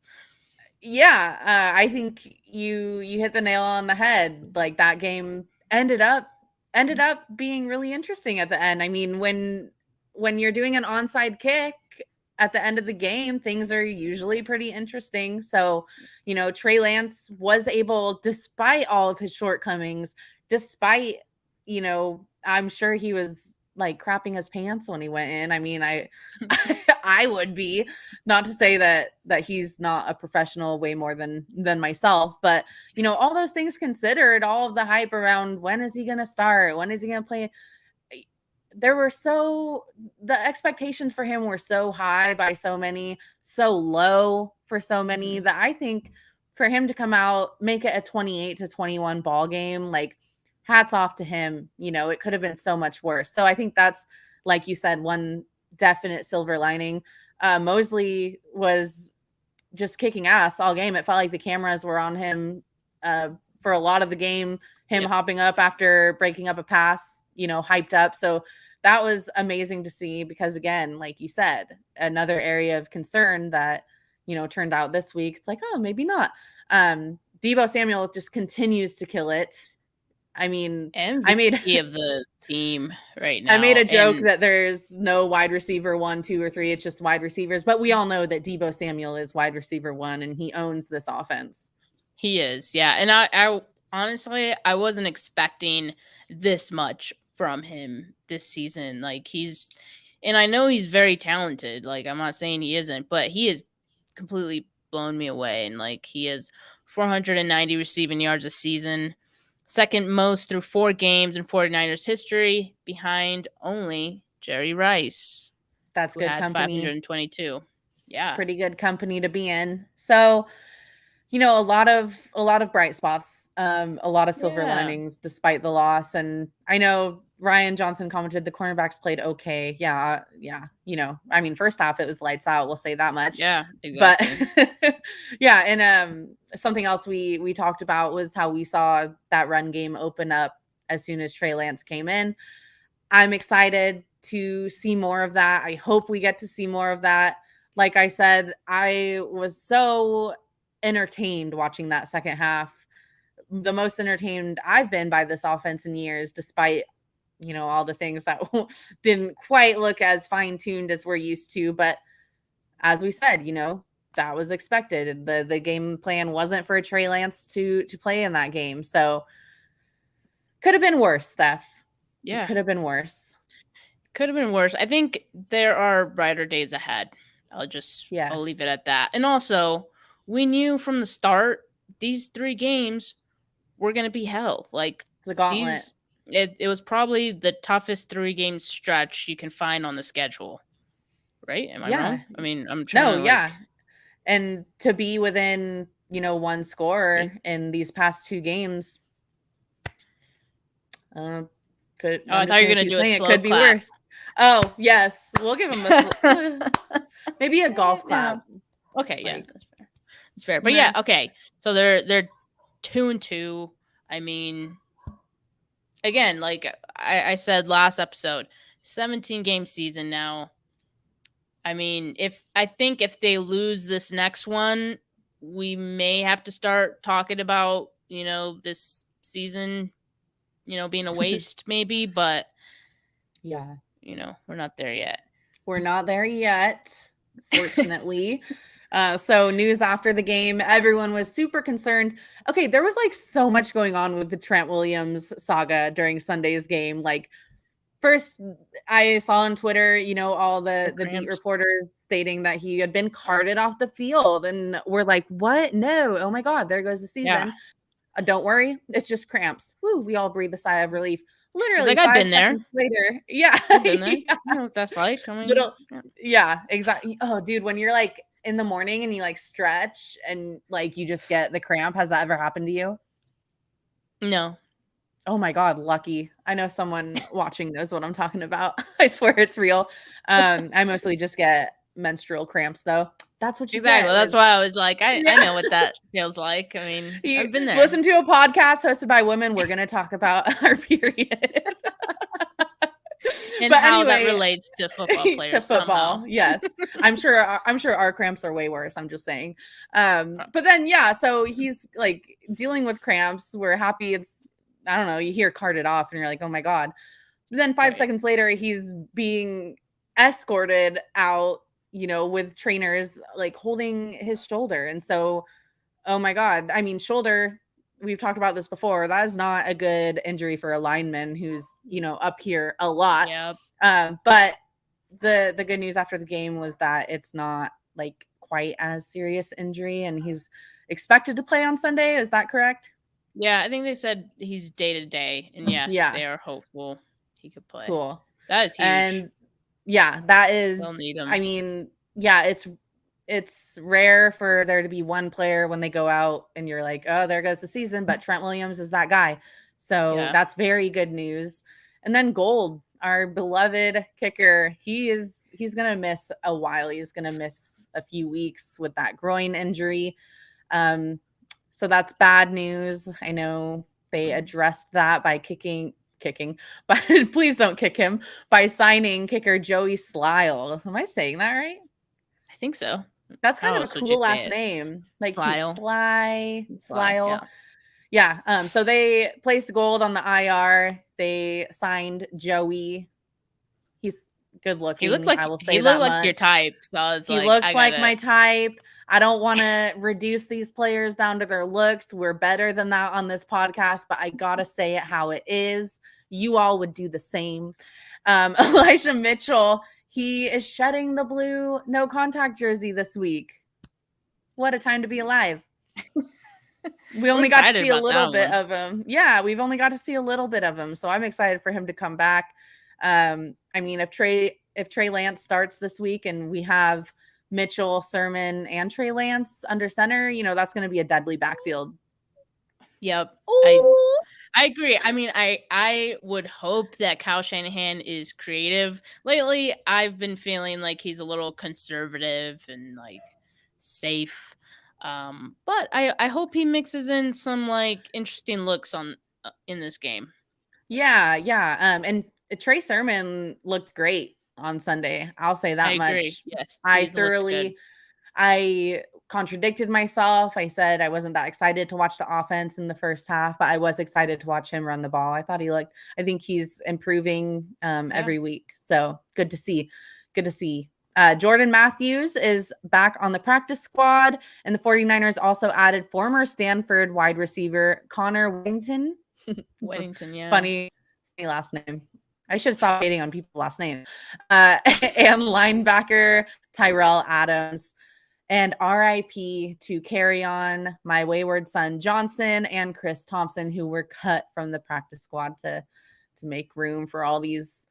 Yeah, I think you hit the nail on the head. Like that game ended up being really interesting at the end. I mean, when you're doing an onside kick at the end of the game, things are usually pretty interesting. So, Trey Lance was able, despite all of his shortcomings, despite, I'm sure he was like crapping his pants when he went in. I mean, I would be, not to say that he's not a professional way more than myself, but all those things considered, all of the hype around when is he going to start, when is he going to play, the expectations for him were so high by so many, so low for so many, that I think for him to come out, make it a 28-21 ball game, like hats off to him. It could have been so much worse. So I think that's, like you said, one definite silver lining. Mosley was just kicking ass all game. It felt like the cameras were on him for a lot of the game, him hopping up after breaking up a pass, hyped up. So that was amazing to see, because again, like you said, another area of concern that, turned out this week. It's like, oh, maybe not. Deebo Samuel just continues to kill it. I mean, MVP of the team right now. I made a joke that there's no wide receiver 1, 2, or 3. It's just wide receivers. But we all know that Deebo Samuel is wide receiver 1, and he owns this offense. He is, yeah. And I honestly, I wasn't expecting this much from him this season. Like and I know he's very talented. Like, I'm not saying he isn't, but he has completely blown me away. And like, he has 490 receiving yards a season, second most through 4 games in 49ers history, behind only Jerry Rice. That's good company. 522. Yeah. Pretty good company to be in. So, a lot of bright spots, a lot of silver linings despite the loss. And I know Ryan Johnson commented the cornerbacks played okay. Yeah. I mean, first half it was lights out. We'll say that much. Yeah, exactly. But yeah, and something else we talked about was how we saw that run game open up as soon as Trey Lance came in. I'm excited to see more of that. I hope we get to see more of that. Like I said, I was so entertained watching that second half, the most entertained I've been by this offense in years, despite all the things that didn't quite look as fine-tuned as we're used to. But as we said, that was expected. The game plan wasn't for Trey Lance to play in that game, so could have been worse, Steph. Could have been worse. I think there are brighter days ahead. I'll leave Yes. it at that. And also, we knew from the start these 3 games were going to be hell. Like It's a gauntlet. it was probably the toughest 3-game stretch you can find on the schedule. Right? Am I Yeah. wrong? I mean, I'm trying No, to yeah. like And to be within, one score see. in these past 2 games, Oh, I I'm thought just you were gonna going to keep do a saying it slow could be clap. worse. Oh, yes. We'll give him maybe a golf clap. No. Okay, yeah, Like, that's fair. That's fair. But yeah, meh. okay. So they're 2-2. I mean, again, like I said last episode, 17-game season now. I mean, I think if they lose this next one, we may have to start talking about, this season, being a waste maybe, but Yeah. we're not there yet. We're not there yet, fortunately. So news after the game, everyone was super concerned. Okay, there was like so much going on with the Trent Williams saga during Sunday's game. Like, first, I saw on Twitter, all The the beat cramps. reporters stating that he had been carted off the field, and we're like, what? No! Oh my God, there goes the Yeah. season. Don't worry, it's just cramps. Woo! We all breathe a sigh of relief. He's Literally like, I've 5 been there. seconds later, yeah, I've been there. yeah, You know what that's like. I mean, little, yeah, exactly. Oh, dude, when you're like in the morning and you like stretch and like you just get the cramp. Has that ever happened to you? no. Oh my God, lucky. I know someone watching knows what I'm talking about. I swear it's real. I mostly just get menstrual cramps though. That's what you Exactly. get That's with, why I was like, I yeah. know what that feels like. I mean, You I've been there. listen to a podcast hosted by women. We're going to talk about our period. And But how that anyway, relates to football to players somehow. football, yes. I'm sure our cramps are way worse. I'm just saying. But then yeah, so he's like dealing with cramps. We're happy it's, I don't know, you hear carted off and you're like, oh my God. But then 5 seconds later, he's being escorted out, with trainers like holding his shoulder. And so, oh my God, I mean, shoulder, we've talked about this before. That is not a good injury for a lineman who's, up here a lot. Yep. But the good news after the game was that it's not like quite as serious injury, and he's expected to play on Sunday. Is that correct? Yeah, I think they said he's day to day, and yes, Yeah. they are hopeful he could play. Cool. That is huge. And yeah, that They'll is, need him. I mean, yeah, it's rare for there to be one player when they go out and you're like, oh, there goes the season. But Trent Williams is that guy. So that's very good news. And then Gold, our beloved kicker, he's gonna miss a while. He's gonna miss a few weeks with that groin injury. So that's bad news. I know they addressed that by kicking, but please don't kick him, by signing kicker Joey Slyle. Am I saying that right? I think so. That's kind of a cool last name. Like Slyle. He's Slyle. Yeah. So they placed Gold on the IR. They signed Joey. He's good looking. He looked like I will say that much. your type. So I was he looks like my type. I don't want to reduce these players down to their looks. We're better than that on this podcast, but I gotta say it how it is. You all would do the same. Elijah Mitchell, he is shedding the blue no contact jersey this week. What a time to be alive. We only got to see a little bit of him. Yeah, we've only got to see a little bit of him. So I'm excited for him to come back. I mean, if Trey Lance starts this week and we have Mitchell, Sermon, and Trey Lance under center, that's going to be a deadly backfield. Yep. I agree. I mean, I would hope that Kyle Shanahan is creative. Lately, I've been feeling like he's a little conservative and like safe. But I hope he mixes in some like interesting looks in this game. Yeah. And Trey Sermon looked great on Sunday. I'll say that much. Agree. Yes, I contradicted myself. I said I wasn't that excited to watch the offense in the first half, but I was excited to watch him run the ball. I think he's improving every week. So good to see. Jordan Matthews is back on the practice squad, and the 49ers also added former Stanford wide receiver Connor Whittington. Whittington, yeah. Funny last name. I should stop hating on people's last name. And linebacker Tyrell Adams. And RIP to Carry On, My Wayward Son Johnson, and Chris Thompson, who were cut from the practice squad to make room for all these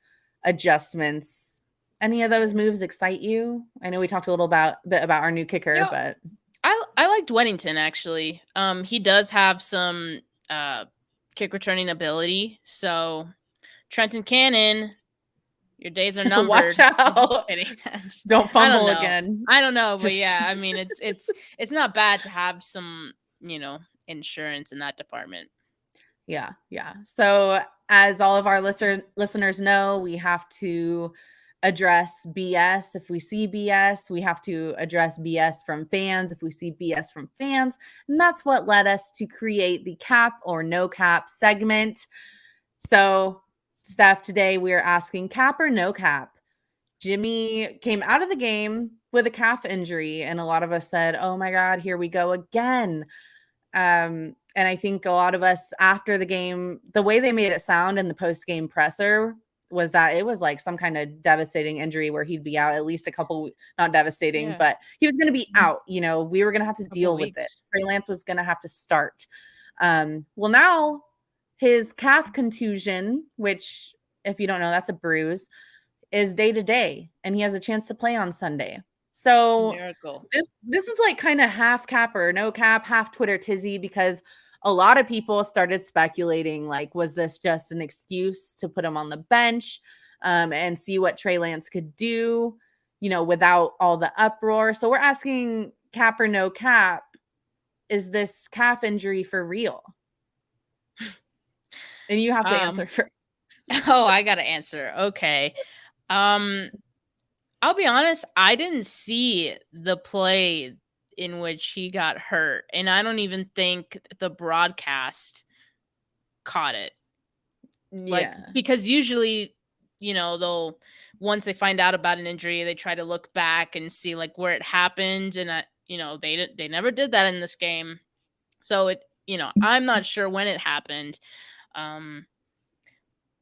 adjustments. Any of those moves excite you? I know we talked a little bit about our new kicker, Yeah, but I liked Weddington actually. He does have some kick returning ability. So Trenton Cannon, your days are watch numbered. I'm just out. kidding. Don't I don't fumble know. again. I don't know, but Just yeah, I mean it's not bad to have some, insurance in that department. Yeah, yeah. So as all of our listeners know, we have to address BS. If we see BS, we have to address BS from fans if we see BS from fans. And that's what led us to create the cap or no cap segment. So, Steph, today we are asking cap or no cap. Jimmy came out of the game with a calf injury, and a lot of us said, "Oh my God, here we go again." And I think a lot of us after the game, the way they made it sound in the post game presser was that it was like some kind of devastating injury where he'd be out at least a couple, not devastating, Yeah, but he was going to be out. We were going to have to a couple deal with it. weeks. Trey Lance was going to have to start. Well, now his calf contusion, which if you don't know, that's a bruise, is day to day, and he has a chance to play on Sunday. So Miracle. this is like kind of half cap or no cap, half Twitter tizzy, because a lot of people started speculating like, was this just an excuse to put him on the bench and see what Trey Lance could do, without all the uproar? So we're asking cap or no cap, is this calf injury for real? And you have to answer Um first. oh, I got to answer. Okay. Um I'll be honest, I didn't see the play in which he got hurt, and I don't even think the broadcast caught it. Like, Yeah. because usually, they'll once they find out about an injury, they try to look back and see like where it happened, and they never did that in this game. So I'm not sure when it happened. Um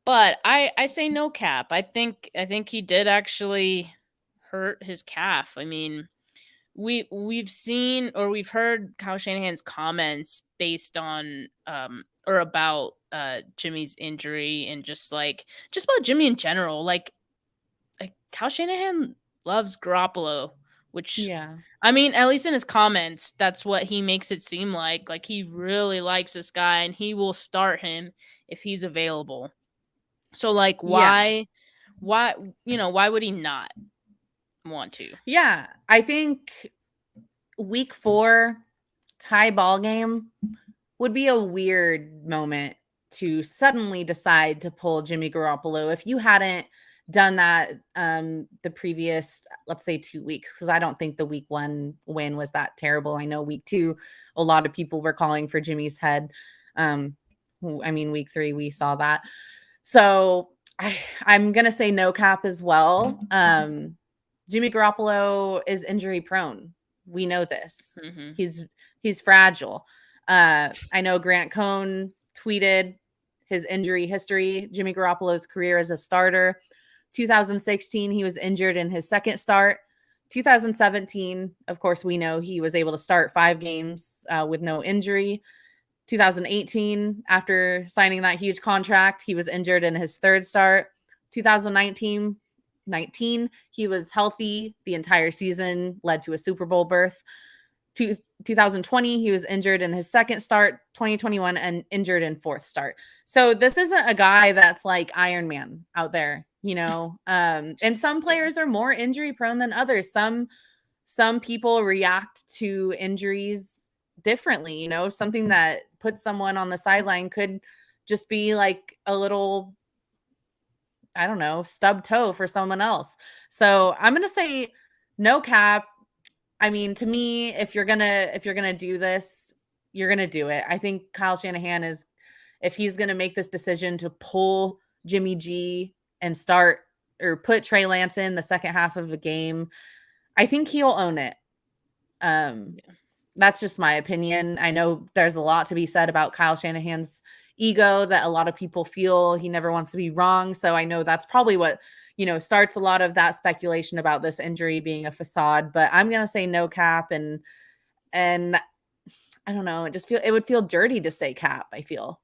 but I say no cap. I think he did actually hurt his calf. I mean, we've seen or we've heard Kyle Shanahan's comments based on or about Jimmy's injury and just about Jimmy in general. Like Kyle Shanahan loves Garoppolo, which Yeah. I mean, at least in his comments, that's what he makes it seem like. Like he really likes this guy and he will start him if he's available. So like Yeah. why would he not want to? Yeah. I think week 4 tie ball game would be a weird moment to suddenly decide to pull Jimmy Garoppolo if you hadn't done that the previous, let's say, 2 weeks, because I don't think the week 1 win was that terrible. I know week 2 a lot of people were calling for Jimmy's head. I mean, week 3 we saw that. So I'm gonna say no cap as well. Jimmy Garoppolo is injury prone. We know this. Mm-hmm. He's fragile. I know Grant Cohn tweeted his injury history. Jimmy Garoppolo's career as a starter. 2016, he was injured in his second start. 2017, of course, we know he was able to start 5 games with no injury. 2018, after signing that huge contract, he was injured in his third start. 2019, he was healthy the entire season, led to a Super Bowl berth. 2020, he was injured in his second start. 2021, and injured in fourth start. So this isn't a guy that's like Iron Man out there, and some players are more injury prone than others. Some people react to injuries differently. Something that puts someone on the sideline could just be like a little, I don't know, stub toe for someone else. So I'm gonna say no cap. I mean, to me, if you're gonna do this, you're gonna do it. I think Kyle Shanahan if he's gonna make this decision to pull Jimmy G and start or put Trey Lance in the second half of a game, I think he'll own it. Yeah. that's just my opinion. I know there's a lot to be said about Kyle Shanahan's ego, that a lot of people feel he never wants to be wrong. So I know that's probably what, starts a lot of that speculation about this injury being a facade, but I'm going to say no cap. And I don't know, it would feel dirty to say cap, I feel.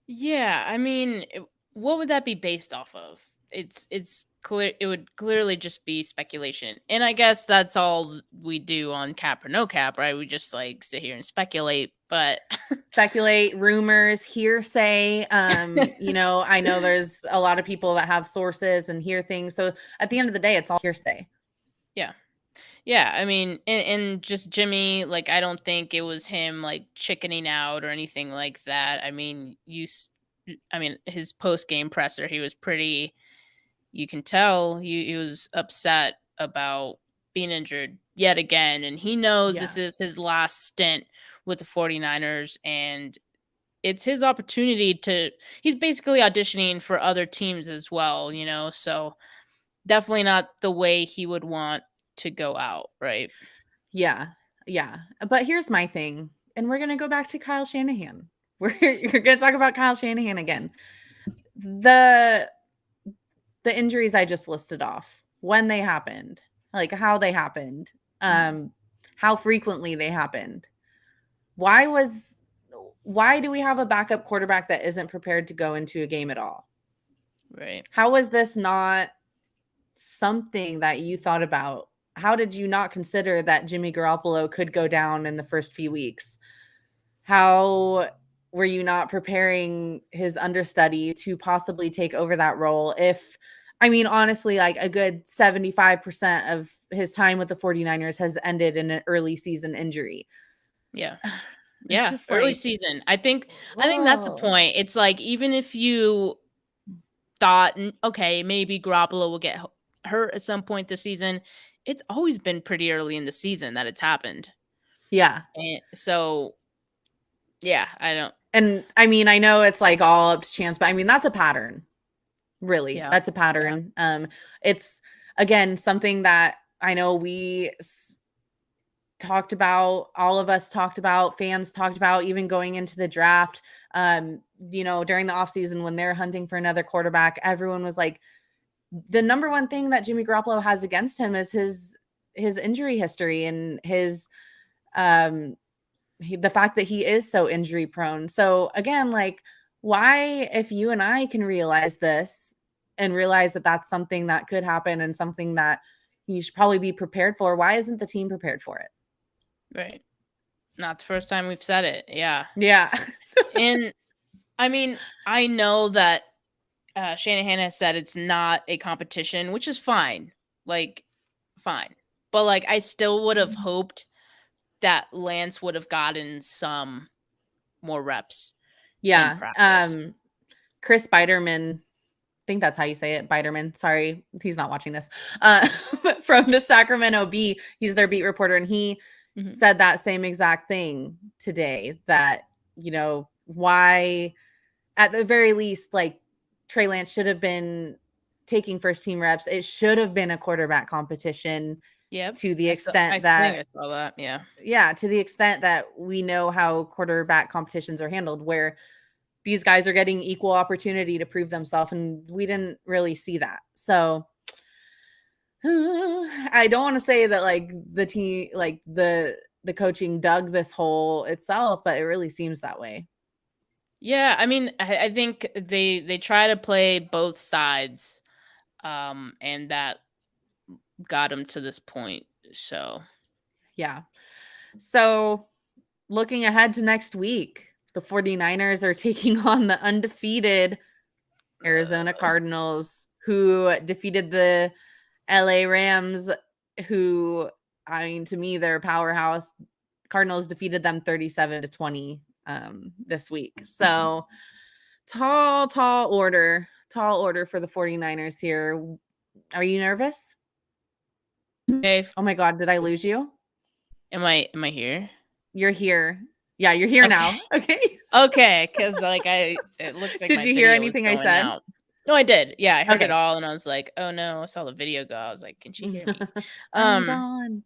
Yeah, I mean, what would that be based off of? It's clear it would clearly just be speculation. And I guess that's all we do on cap or no cap, right? We just like sit here and speculate, but Speculate, rumors, hearsay. I know there's a lot of people that have sources and hear things. So at the end of the day, it's all hearsay. yeah. Yeah, I mean, and just Jimmy, like, I don't think it was him like chickening out or anything like that. I mean, I mean, his post game presser, he was pretty. You can tell he was upset about being injured yet again, and he knows Yeah. this is his last stint with the 49ers, and it's his opportunity to. He's basically auditioning for other teams as well, So definitely not the way he would want to go out, right? Yeah. Yeah. But here's my thing. And we're going to go back to Kyle Shanahan. You're going to talk about Kyle Shanahan again. The injuries I just listed off, when they happened, like how they happened, how frequently they happened. Why do we have a backup quarterback that isn't prepared to go into a game at all? Right. How is this not something that you thought about? How did you not consider that Jimmy Garoppolo could go down in the first few weeks? How were you not preparing his understudy to possibly take over that role? Honestly, like a good 75% of his time with the 49ers has ended in an early season injury. Yeah. It's Yeah, just early like, season. I think that's the oh, point. It's like even if you thought, okay, maybe Garoppolo will get hurt at some point this season, it's always been pretty early in the season that it's happened. yeah. And so, yeah, I don't. And I know it's like all up to chance, but that's a pattern. Really, Yeah, that's a yeah, pattern. It's again something that I know talked about, all of us talked about, fans talked about, even going into the draft. During the offseason when they're hunting for another quarterback, everyone was like, the number one thing that Jimmy Garoppolo has against him is his injury history and the fact that he is so injury prone. So again, like, why, if you and I can realize this and realize that that's something that could happen and something that you should probably be prepared for, why isn't the team prepared for it? right. Not the first time we've said it. Yeah. Yeah. And I mean, I know that Shanahan has said it's not a competition, which is fine. Like, fine. But like, I still would have hoped that Lance would have gotten some more reps in Yeah. practice. Chris Biderman, I think that's how you say it. Biderman. Sorry, he's not watching this. From the Sacramento Bee, he's their beat reporter, and he said that same exact thing today. That why, at the very least, like Trey Lance should have been taking first team reps. It should have been a quarterback competition. Yep. To the I extent think that, I saw that. Yeah. yeah, to the extent that we know how quarterback competitions are handled, where these guys are getting equal opportunity to prove themselves, and we didn't really see that. So I don't want to say that like the team, like the coaching dug this hole itself, but it really seems that way. Yeah, I mean, I think they try to play both sides, and that got them to this point. So Yeah. So looking ahead to next week, the 49ers are taking on the undefeated Arizona Cardinals, who defeated the LA Rams, who, to me, they're a powerhouse. Cardinals defeated them 37-20 this week. So tall order for the 49ers here. Are you nervous? Dave, Oh my God, did I lose you? am I here? You're here. Yeah, you're here Okay. now. Okay. Okay, because like it looked like Did my you hear video was anything I going said? out. No, I did. Yeah, I heard it Okay. all, and I was like, "Oh no!" I saw the video go. I was like, "Can she hear me?" I'm Um, gone.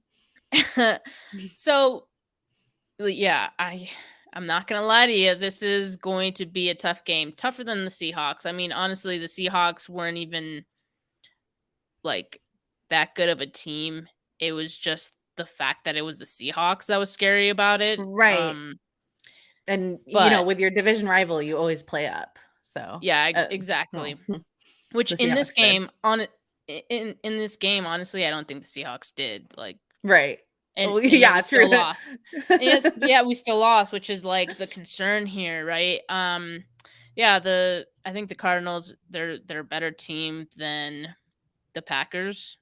So yeah, I'm not gonna lie to you. This is going to be a tough game, tougher than the Seahawks. I mean, honestly, the Seahawks weren't even like that good of a team. It was just the fact that it was the Seahawks that was scary about it. Right. And, But with your division rival, you always play up. So, yeah, well, exactly. Which the in this Seahawks did. game, in this game, honestly, I don't think the Seahawks did. Like, Right. Oh, and yet yeah, we true. still lost. And yes, yeah, we still lost, which is like the concern here, right? Yeah, the I think the Cardinals they're a better team than the Packers,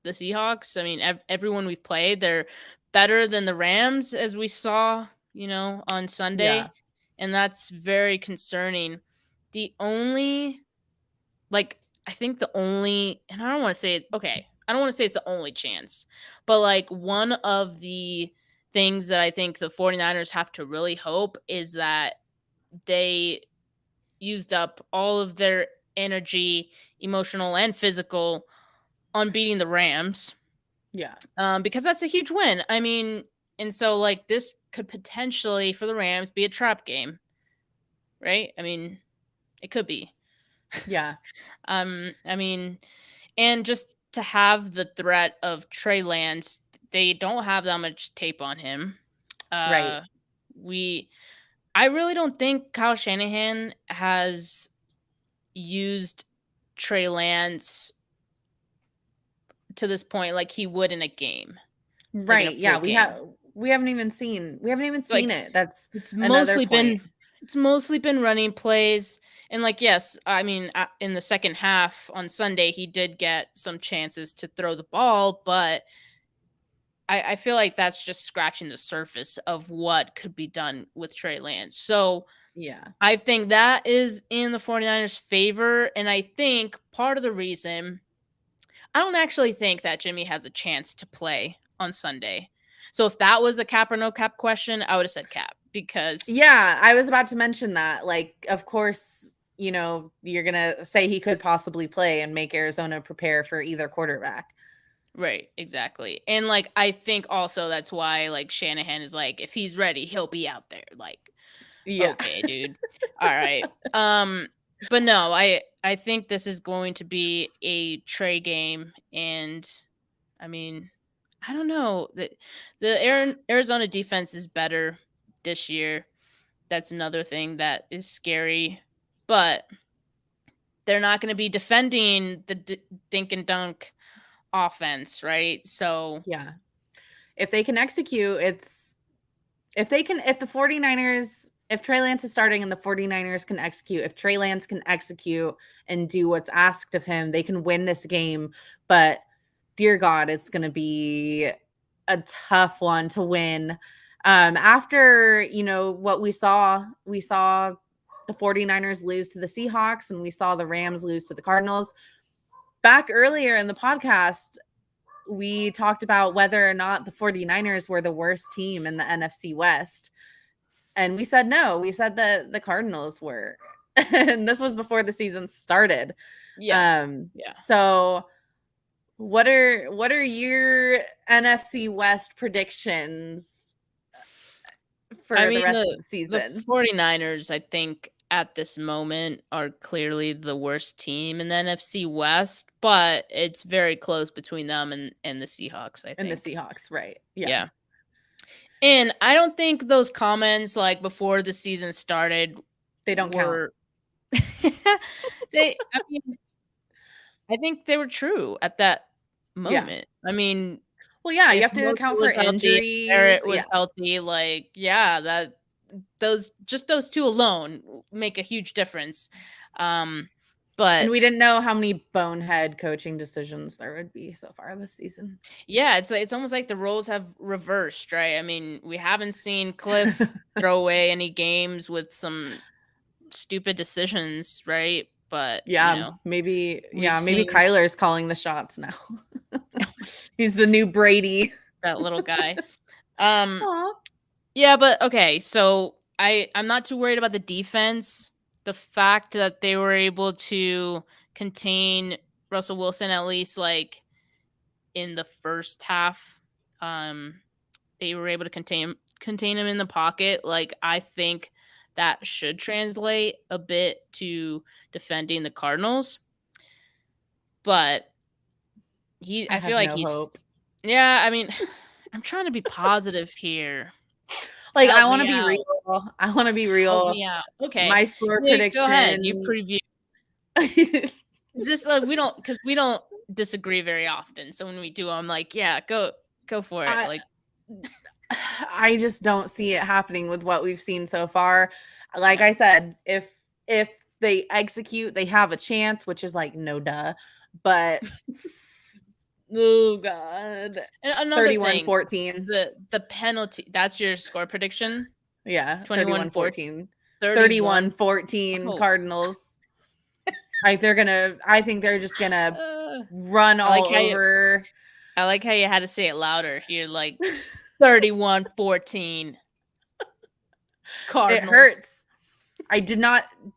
the Seahawks. I mean, everyone we've played, they're better than the Rams, as we saw, on Yeah. Sunday, and that's very concerning. The only, like, I think the only, and I don't want to say it. Okay, I don't want to say it's the only chance, but like one of the things that I think the 49ers have to really hope is that they used up all of their energy, emotional and physical, on beating the Rams, Yeah. because that's a huge win. I mean, and so like this could potentially for the Rams be a trap game, right? I mean, it could be. Yeah. I mean, and just to have the threat of Trey Lance, they don't have that much tape on him. Right. Uh, we, I really don't think Kyle Shanahan has used Trey Lance to this point like he would in a game, like in a Right. full Yeah. game. We haven't even seen Like it. That's it's another mostly point. been it's mostly been running plays, and like yes, I mean in the second half on Sunday he did get some chances to throw the ball, but I feel like that's just scratching the surface of what could be done with Trey Lance. So Yeah. I think that is in the 49ers' favor, and I think part of the reason I don't actually think that Jimmy has a chance to play on Sunday. So if that was a cap or no cap question, I would have said cap because Yeah. I was about to mention that. Like, of course, you're going to say he could possibly play and make Arizona prepare for either quarterback. right, exactly. And like I think also that's why like Shanahan is like if he's ready, he'll be out there. Like, Yeah. okay, dude. All right. But no, I think this is going to be a Trey game, and I mean, I don't know. The Arizona defense is better this year. That's another thing that is scary. But they're not going to be defending the dink and dunk offense, right? So, Yeah. If they can execute, if the 49ers, if Trey Lance is starting and the 49ers can execute, if Trey Lance can execute and do what's asked of him, they can win this game. But dear God, it's going to be a tough one to win. After, what we saw the 49ers lose to the Seahawks and we saw the Rams lose to the Cardinals. Back earlier in the podcast, we talked about whether or not the 49ers were the worst team in the NFC West. And we said no. We said that the Cardinals were. And this was before the season started. yeah. Yeah. So what are your NFC West predictions I for the mean, rest of the the season? 49ers, I think at this moment are clearly the worst team in the NFC West, but it's very close between them and the Seahawks, I And the think. Seahawks, right. Yeah. Yeah. And I don't think those comments like before the season started They don't count. were I mean, I think they were true at that Yeah. moment. I mean, Well, yeah, you if have to Mosley account for was healthy, if injuries. Barrett Yeah. was healthy, like, yeah, that those two alone make a huge difference. And But we didn't know how many bonehead coaching decisions there would be so far this season. yeah, it's almost like the roles have reversed, right? I mean, we haven't seen Cliff throw away any games with some stupid decisions, right? But Yeah, maybe we've maybe seen Kyler's calling the shots now. He's the new Brady. that little guy. Um, Aw. yeah, but okay, so I'm not too worried about the defense. The fact that they were able to contain Russell Wilson at least like in the first half They were able to contain him in the pocket. Like, I think that should translate a bit to defending the Cardinals. But I I feel have like no he's hope. yeah, I mean, I'm trying to be positive here. Like, I Help want to me be out. real. I want to be Help real. me out. Okay. My score Nick, go ahead. You prediction. preview. Is this like because we don't disagree very often. So when we do, I'm like, yeah, go for it. I Like, I just don't see it happening with what we've seen so far. Like yeah. I said, if they execute, they have a chance, which is like no duh. But oh god. And another thing, 31-14. the penalty. That's your score prediction. Yeah, 21-4, 31-14. 31. 31-14 Oh, Cardinals. I think they're just gonna uh, run I like all how you. over. I like how you had to say it louder. You're like 31-14 It Cardinals. hurts.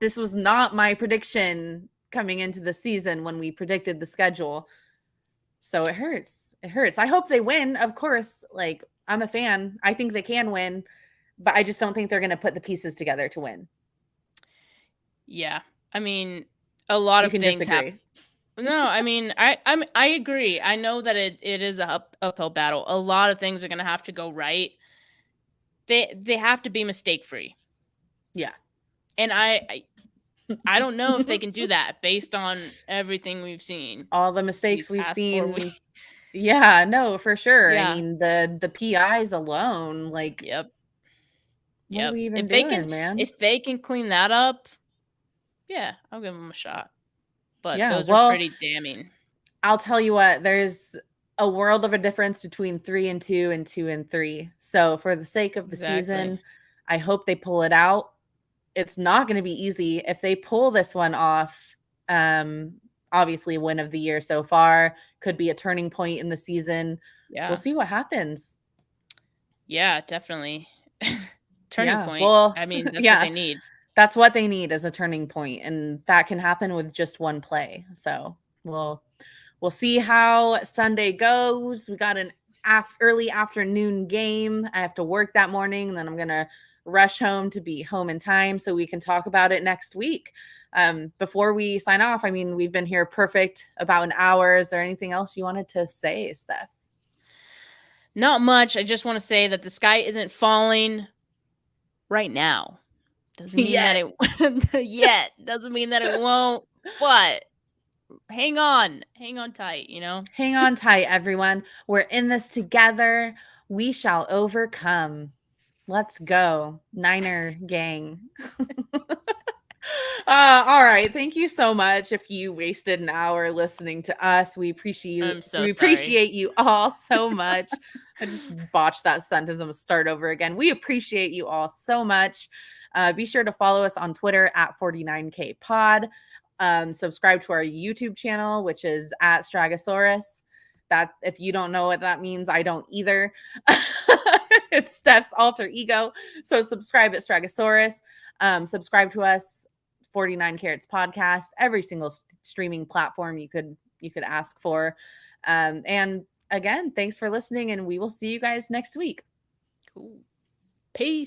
This was not my prediction coming into the season when we predicted the schedule. So it hurts. It hurts. I hope they win, of course. Like, I'm a fan. I think they can win, but I just don't think they're going to put the pieces together to win. Yeah. I mean, a lot You of can things have. disagree. No, I mean, I agree. I know that it is a uphill battle. A lot of things are going to have to go right. They have to be mistake free. Yeah. And I don't know if they can do that based on everything we've seen All the these mistakes we've past 4 seen. weeks. Yeah, no, for sure. I Yeah. mean, the PIs alone, like, Yep. what are Yep. we even doing, man? If they can clean that up, yeah, I'll give them a shot. But Yeah, those are well, pretty damning. I'll tell you what, there's a world of a difference between 3-2 and 2-3. So for the sake of the Exactly. season, I hope they pull it out. It's not going to be easy. If they pull this one off, obviously win of the year so far, could be a turning point in the season. We'll Yeah. see what happens. Yeah, definitely. Turning Yeah. point. Well, I mean, that's what yeah. they need. That's what they need as a turning point, and that can happen with just one play. So, we'll see how Sunday goes. We got an early afternoon game. I have to work that morning, and then I'm gonna rush home to be home in time so we can talk about it next week. Before we sign off, I mean, we've been here perfect about an hour. Is there anything else you wanted to say, Steph? Not much. I just want to say that the sky isn't falling right now. Doesn't mean that Yet. it yet. Doesn't mean that it won't. But hang on. Hang on tight, you know? Hang on tight, everyone. We're in this together. We shall overcome. Let's go, Niner gang. All right. Thank you so much. If you wasted an hour listening to us, I'm so we sorry. appreciate you all so much. I just botched that sentence. I'm gonna start over again. We appreciate you all so much. Be sure to follow us on Twitter at 49K Pod. Subscribe to our YouTube channel, which is at Stragosaurus. That if you don't know what that means, I don't either. It's Steph's alter ego. So subscribe at Stragosaurus. Subscribe to us, 49 Carats Podcast, every single streaming platform you could ask for. And again, thanks for listening, and we will see you guys next week. Cool. Peace.